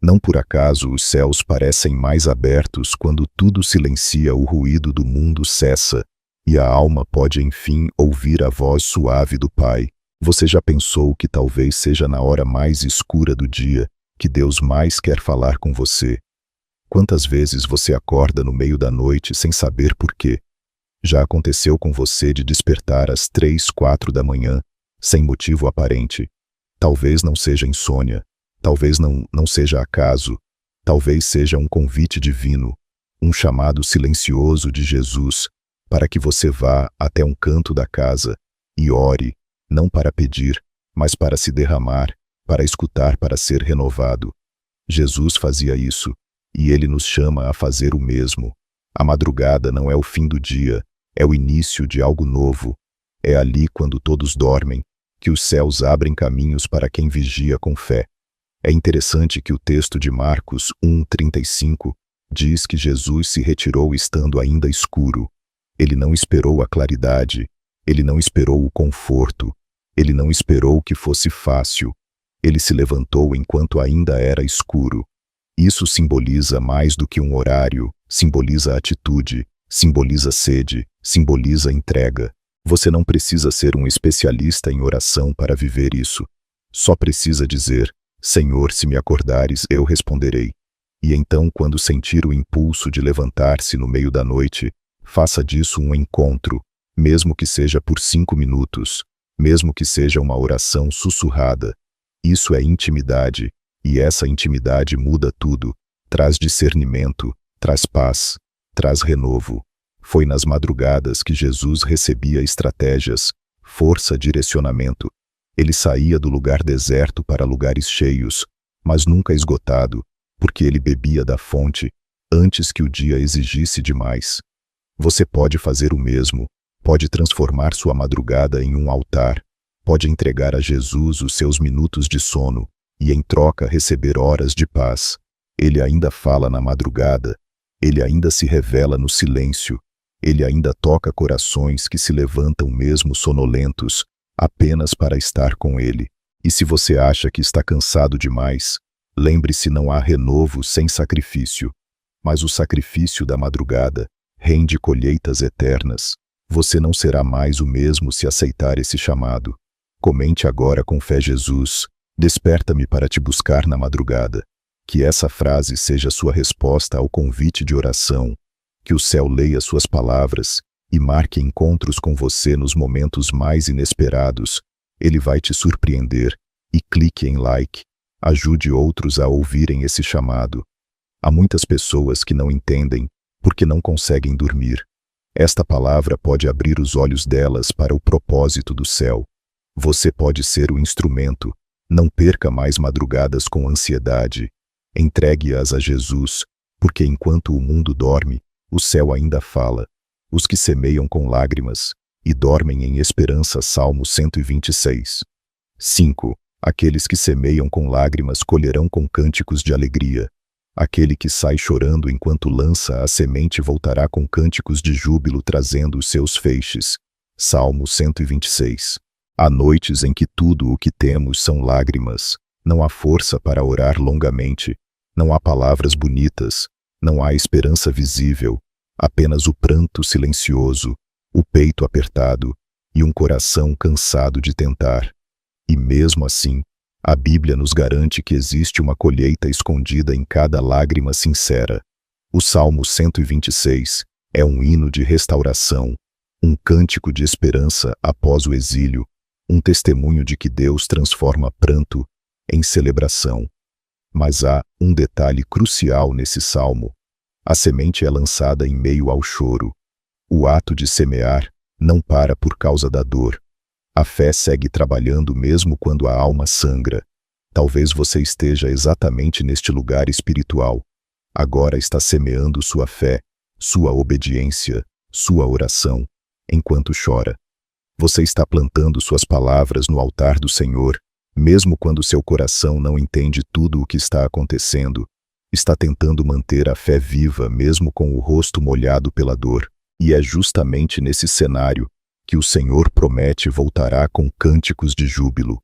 Não por acaso os céus parecem mais abertos quando tudo silencia, o ruído do mundo cessa, e a alma pode enfim ouvir a voz suave do Pai. Você já pensou que talvez seja na hora mais escura do dia que Deus mais quer falar com você? Quantas vezes você acorda no meio da noite sem saber por quê? Já aconteceu com você de despertar às 3, 4 da manhã, sem motivo aparente? Talvez não seja insônia, talvez não seja acaso, talvez seja um convite divino, um chamado silencioso de Jesus, para que você vá até um canto da casa e ore, não para pedir, mas para se derramar, para escutar, para ser renovado. Jesus fazia isso, e ele nos chama a fazer o mesmo. A madrugada não é o fim do dia, é o início de algo novo. É ali, quando todos dormem, que os céus abrem caminhos para quem vigia com fé. É interessante que o texto de Marcos 1:35 diz que Jesus se retirou estando ainda escuro. Ele não esperou a claridade, ele não esperou o conforto, ele não esperou que fosse fácil. Ele se levantou enquanto ainda era escuro. Isso simboliza mais do que um horário, simboliza atitude, simboliza sede, simboliza entrega. Você não precisa ser um especialista em oração para viver isso. Só precisa dizer: Senhor, se me acordares, eu responderei. E então, quando sentir o impulso de levantar-se no meio da noite, faça disso um encontro, mesmo que seja por 5 minutos, mesmo que seja uma oração sussurrada. Isso é intimidade, e essa intimidade muda tudo, traz discernimento, traz paz, traz renovo. Foi nas madrugadas que Jesus recebia estratégias, força, direcionamento. Ele saía do lugar deserto para lugares cheios, mas nunca esgotado, porque ele bebia da fonte, antes que o dia exigisse demais. Você pode fazer o mesmo, pode transformar sua madrugada em um altar, pode entregar a Jesus os seus minutos de sono, e em troca receber horas de paz. Ele ainda fala na madrugada, ele ainda se revela no silêncio, ele ainda toca corações que se levantam mesmo sonolentos, apenas para estar com ele. E se você acha que está cansado demais, lembre-se, não há renovo sem sacrifício. Mas o sacrifício da madrugada rende colheitas eternas. Você não será mais o mesmo se aceitar esse chamado. Comente agora com fé: Jesus, desperta-me para te buscar na madrugada. Que essa frase seja sua resposta ao convite de oração. Que o céu leia suas palavras e marque encontros com você nos momentos mais inesperados. Ele vai te surpreender. E clique em like. Ajude outros a ouvirem esse chamado. Há muitas pessoas que não entendem porque não conseguem dormir. Esta palavra pode abrir os olhos delas para o propósito do céu. Você pode ser o instrumento. Não perca mais madrugadas com ansiedade. Entregue-as a Jesus, porque enquanto o mundo dorme, o céu ainda fala. Os que semeiam com lágrimas e dormem em esperança. Salmo 126. 5. Aqueles que semeiam com lágrimas colherão com cânticos de alegria. Aquele que sai chorando enquanto lança a semente voltará com cânticos de júbilo, trazendo os seus feixes. Salmo 126. Há noites em que tudo o que temos são lágrimas. Não há força para orar longamente. Não há palavras bonitas. Não há esperança visível. Apenas o pranto silencioso, o peito apertado e um coração cansado de tentar. E mesmo assim, A Bíblia nos garante que existe uma colheita escondida em cada lágrima sincera. O Salmo 126 é um hino de restauração, um cântico de esperança após o exílio, um testemunho de que Deus transforma pranto em celebração. Mas há um detalhe crucial nesse salmo. A semente é lançada em meio ao choro. O ato de semear não para por causa da dor. A fé segue trabalhando mesmo quando a alma sangra. Talvez você esteja exatamente neste lugar espiritual. Agora está semeando sua fé, sua obediência, sua oração, enquanto chora. Você está plantando suas palavras no altar do Senhor, mesmo quando seu coração não entende tudo o que está acontecendo. Está tentando manter a fé viva mesmo com o rosto molhado pela dor. E é justamente nesse cenário que o Senhor promete voltará com cânticos de júbilo.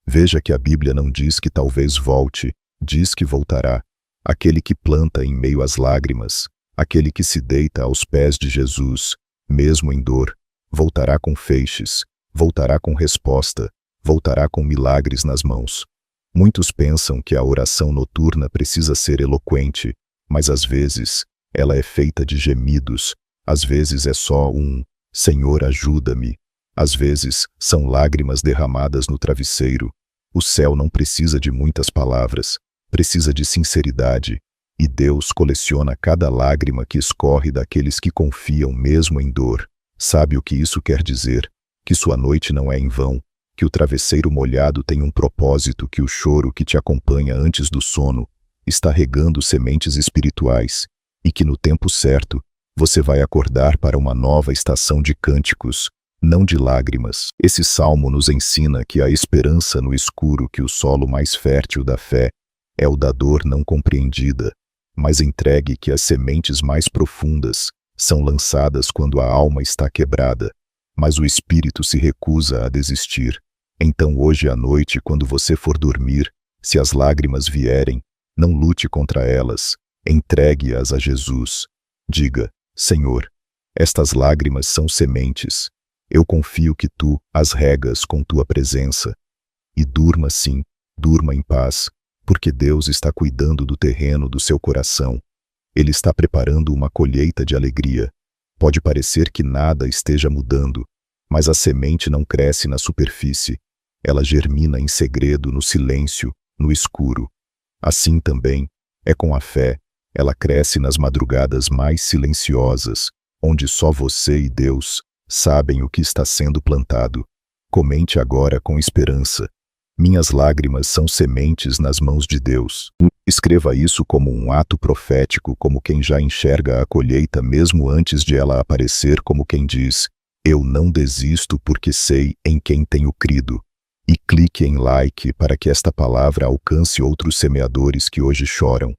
Veja que a Bíblia não diz que talvez volte, diz que voltará. Aquele que planta em meio às lágrimas, aquele que se deita aos pés de Jesus, mesmo em dor, voltará com feixes, voltará com resposta, voltará com milagres nas mãos. Muitos pensam que a oração noturna precisa ser eloquente, mas às vezes ela é feita de gemidos, às vezes é só um Senhor, ajuda-me. Às vezes são lágrimas derramadas no travesseiro. O céu não precisa de muitas palavras, precisa de sinceridade, e Deus coleciona cada lágrima que escorre daqueles que confiam mesmo em dor. Sabe o que isso quer dizer? Que sua noite não é em vão, que o travesseiro molhado tem um propósito, que o choro que te acompanha antes do sono está regando sementes espirituais, e que no tempo certo você vai acordar para uma nova estação de cânticos, não de lágrimas. Esse salmo nos ensina que a esperança no escuro, que o solo mais fértil da fé é o da dor não compreendida, mas entregue que as sementes mais profundas são lançadas quando a alma está quebrada, mas o espírito se recusa a desistir. Então hoje à noite, quando você for dormir, se as lágrimas vierem, não lute contra elas, entregue-as a Jesus. Diga: Senhor, estas lágrimas são sementes. Eu confio que Tu as regas com Tua presença. E durma sim, durma em paz, porque Deus está cuidando do terreno do seu coração. Ele está preparando uma colheita de alegria. Pode parecer que nada esteja mudando, mas a semente não cresce na superfície. Ela germina em segredo, no silêncio, no escuro. Assim também é com a fé. Ela cresce nas madrugadas mais silenciosas, onde só você e Deus sabem o que está sendo plantado. Comente agora com esperança: minhas lágrimas são sementes nas mãos de Deus. Escreva isso como um ato profético, como quem já enxerga a colheita mesmo antes de ela aparecer, como quem diz: eu não desisto porque sei em quem tenho crido. E clique em like para que esta palavra alcance outros semeadores que hoje choram.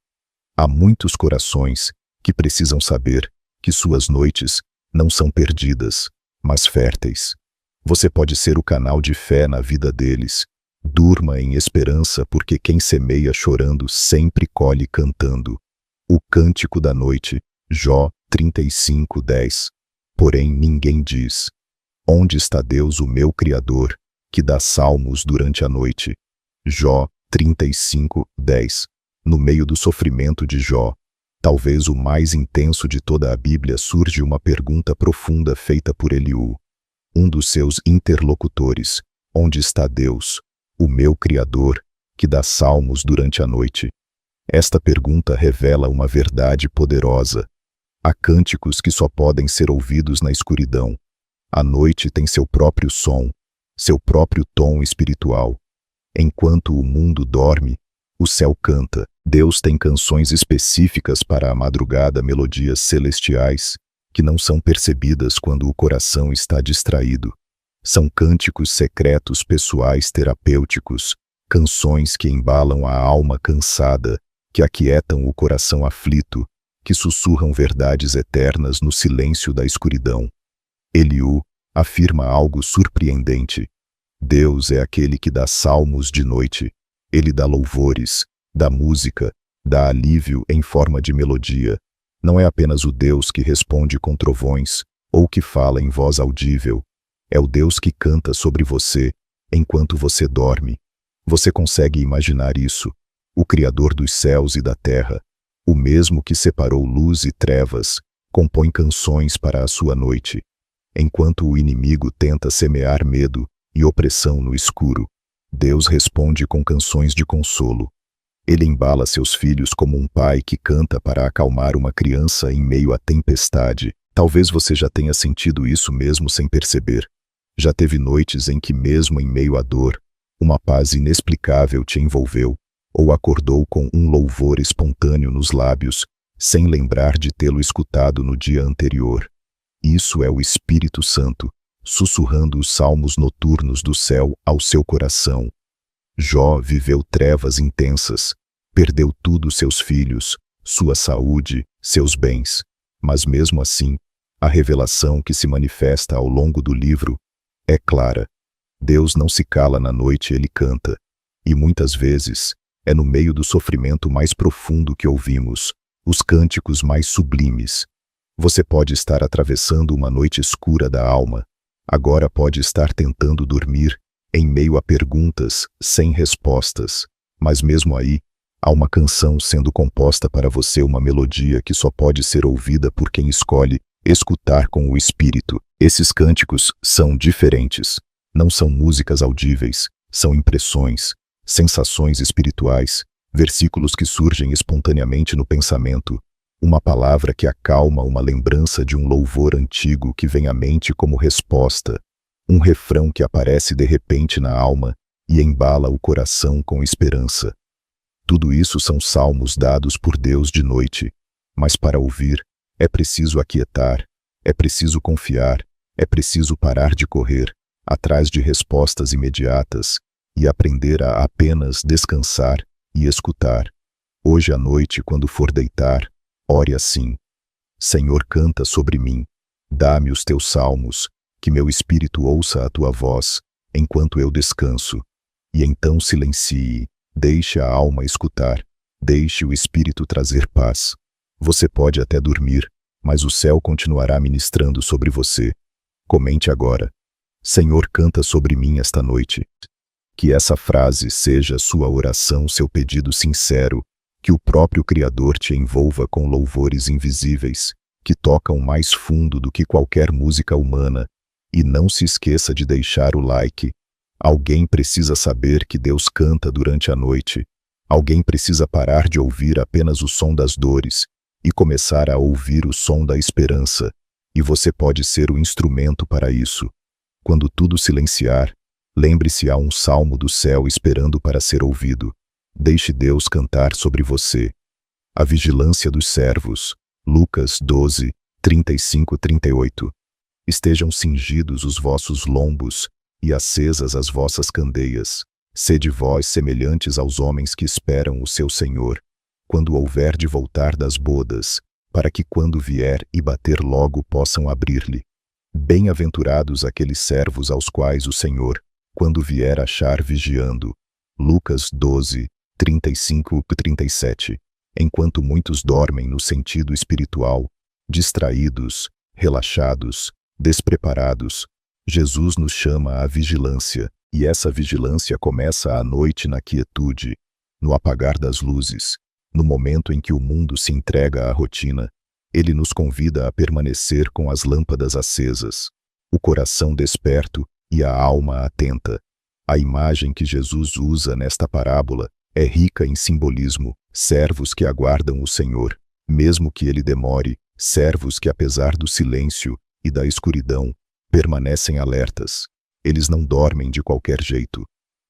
Há muitos corações que precisam saber que suas noites não são perdidas, mas férteis. Você pode ser o canal de fé na vida deles. Durma em esperança, porque quem semeia chorando sempre colhe cantando. O cântico da noite, Jó 35:10. Porém ninguém diz: onde está Deus, o meu Criador, que dá salmos durante a noite? Jó 35:10. No meio do sofrimento de Jó, talvez o mais intenso de toda a Bíblia, surge uma pergunta profunda feita por Eliú, um dos seus interlocutores: onde está Deus, o meu Criador, que dá salmos durante a noite? Esta pergunta revela uma verdade poderosa. Há cânticos que só podem ser ouvidos na escuridão. A noite tem seu próprio som, seu próprio tom espiritual. Enquanto o mundo dorme, o céu canta. Deus tem canções específicas para a madrugada, melodias celestiais que não são percebidas quando o coração está distraído. São cânticos secretos, pessoais, terapêuticos, canções que embalam a alma cansada, que aquietam o coração aflito, que sussurram verdades eternas no silêncio da escuridão. Eliú afirma algo surpreendente: Deus é aquele que dá salmos de noite. Ele dá louvores, dá música, dá alívio em forma de melodia. Não é apenas o Deus que responde com trovões, ou que fala em voz audível. É o Deus que canta sobre você enquanto você dorme. Você consegue imaginar isso? O Criador dos céus e da terra, o mesmo que separou luz e trevas, compõe canções para a sua noite, enquanto o inimigo tenta semear medo e opressão no escuro. Deus responde com canções de consolo. Ele embala seus filhos como um pai que canta para acalmar uma criança em meio à tempestade. Talvez você já tenha sentido isso mesmo sem perceber. Já teve noites em que, mesmo em meio à dor, uma paz inexplicável te envolveu, ou acordou com um louvor espontâneo nos lábios, sem lembrar de tê-lo escutado no dia anterior. Isso é o Espírito Santo, sussurrando os salmos noturnos do céu ao seu coração. Jó viveu trevas intensas, perdeu tudo: seus filhos, sua saúde, seus bens. Mas mesmo assim, a revelação que se manifesta ao longo do livro é clara. Deus não se cala na noite, ele canta. E muitas vezes, é no meio do sofrimento mais profundo que ouvimos os cânticos mais sublimes. Você pode estar atravessando uma noite escura da alma. Agora pode estar tentando dormir, em meio a perguntas sem respostas. Mas mesmo aí, há uma canção sendo composta para você, uma melodia que só pode ser ouvida por quem escolhe escutar com o Espírito. Esses cânticos são diferentes. Não são músicas audíveis, são impressões, sensações espirituais, versículos que surgem espontaneamente no pensamento, uma palavra que acalma, uma lembrança de um louvor antigo que vem à mente como resposta, um refrão que aparece de repente na alma e embala o coração com esperança. Tudo isso são salmos dados por Deus de noite, mas para ouvir, é preciso aquietar, é preciso confiar, é preciso parar de correr atrás de respostas imediatas e aprender a apenas descansar e escutar. Hoje à noite, quando for deitar, ore assim: Senhor, canta sobre mim, dá-me os teus salmos, que meu espírito ouça a tua voz, enquanto eu descanso. E então silencie, deixe a alma escutar, deixe o espírito trazer paz. Você pode até dormir, mas o céu continuará ministrando sobre você. Comente agora: Senhor, canta sobre mim esta noite. Que essa frase seja sua oração, seu pedido sincero, que o próprio Criador te envolva com louvores invisíveis, que tocam mais fundo do que qualquer música humana. E não se esqueça de deixar o like. Alguém precisa saber que Deus canta durante a noite. Alguém precisa parar de ouvir apenas o som das dores e começar a ouvir o som da esperança. E você pode ser o instrumento para isso. Quando tudo silenciar, lembre-se, há um salmo do céu esperando para ser ouvido. Deixe Deus cantar sobre você. A vigilância dos servos. Lucas 12, 35-38. Estejam cingidos os vossos lombos e acesas as vossas candeias. Sede vós semelhantes aos homens que esperam o seu Senhor, quando houver de voltar das bodas, para que quando vier e bater logo possam abrir-lhe. Bem-aventurados aqueles servos aos quais o Senhor, quando vier, achar vigiando. Lucas 12, 35-37. Enquanto muitos dormem no sentido espiritual, distraídos, relaxados, despreparados, Jesus nos chama à vigilância, e essa vigilância começa à noite na quietude, no apagar das luzes, no momento em que o mundo se entrega à rotina. Ele nos convida a permanecer com as lâmpadas acesas, o coração desperto e a alma atenta. A imagem que Jesus usa nesta parábola é rica em simbolismo: servos que aguardam o Senhor, mesmo que ele demore, servos que, apesar do silêncio e da escuridão, permanecem alertas. Eles não dormem de qualquer jeito.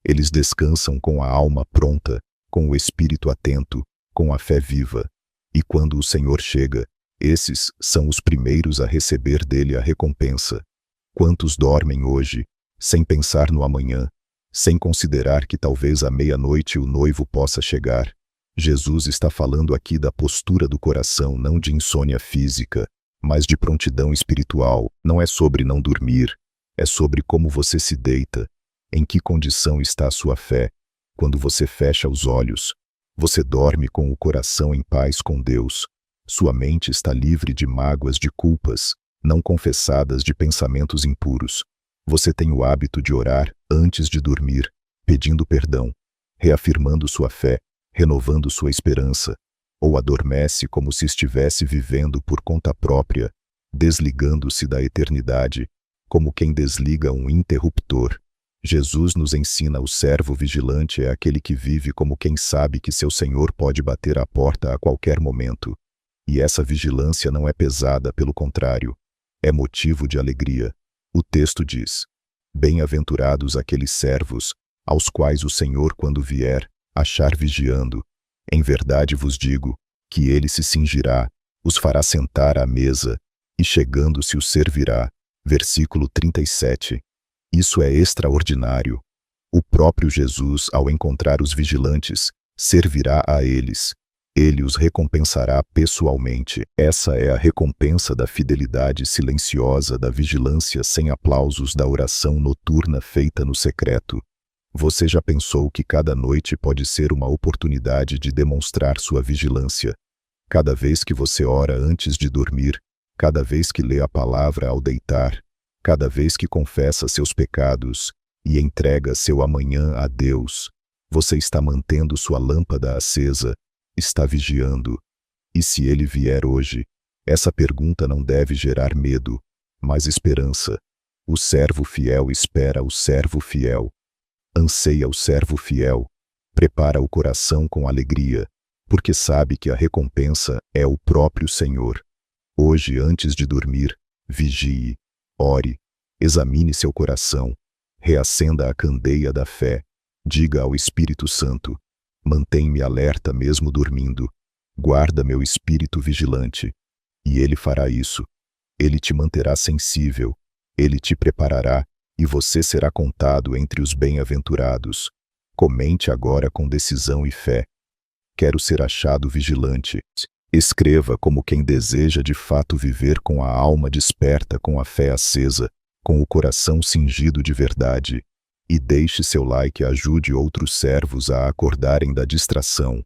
Eles descansam com a alma pronta, com o espírito atento, com a fé viva. E quando o Senhor chega, esses são os primeiros a receber dele a recompensa. Quantos dormem hoje, sem pensar no amanhã, sem considerar que talvez à meia-noite o noivo possa chegar? Jesus está falando aqui da postura do coração, não de insônia física, mas de prontidão espiritual. Não é sobre não dormir, é sobre como você se deita, em que condição está a sua fé. Quando você fecha os olhos, você dorme com o coração em paz com Deus. Sua mente está livre de mágoas, de culpas não confessadas, de pensamentos impuros. Você tem o hábito de orar antes de dormir, pedindo perdão, reafirmando sua fé, renovando sua esperança, ou adormece como se estivesse vivendo por conta própria, desligando-se da eternidade, como quem desliga um interruptor. Jesus nos ensina: o servo vigilante é aquele que vive como quem sabe que seu Senhor pode bater à porta a qualquer momento. E essa vigilância não é pesada, pelo contrário, é motivo de alegria. O texto diz: bem-aventurados aqueles servos, aos quais o Senhor, quando vier, achar vigiando. Em verdade vos digo, que ele se cingirá, os fará sentar à mesa, e chegando-se os servirá. Versículo 37. Isso é extraordinário. O próprio Jesus, ao encontrar os vigilantes, servirá a eles. Ele os recompensará pessoalmente. Essa é a recompensa da fidelidade silenciosa, da vigilância sem aplausos, da oração noturna feita no secreto. Você já pensou que cada noite pode ser uma oportunidade de demonstrar sua vigilância? Cada vez que você ora antes de dormir, cada vez que lê a palavra ao deitar, cada vez que confessa seus pecados e entrega seu amanhã a Deus, você está mantendo sua lâmpada acesa, está vigiando. E se ele vier hoje, essa pergunta não deve gerar medo, mas esperança. O servo fiel espera o servo fiel. Anseia o servo fiel, prepara o coração com alegria, porque sabe que a recompensa é o próprio Senhor. Hoje, antes de dormir, vigie, ore, examine seu coração, reacenda a candeia da fé, diga ao Espírito Santo: mantém-me alerta mesmo dormindo, guarda meu espírito vigilante. E ele fará isso. Ele te manterá sensível, ele te preparará, e você será contado entre os bem-aventurados. Comente agora com decisão e fé. Quero ser achado vigilante. Escreva como quem deseja de fato viver com a alma desperta, com a fé acesa, com o coração cingido de verdade. E deixe seu like, ajude outros servos a acordarem da distração.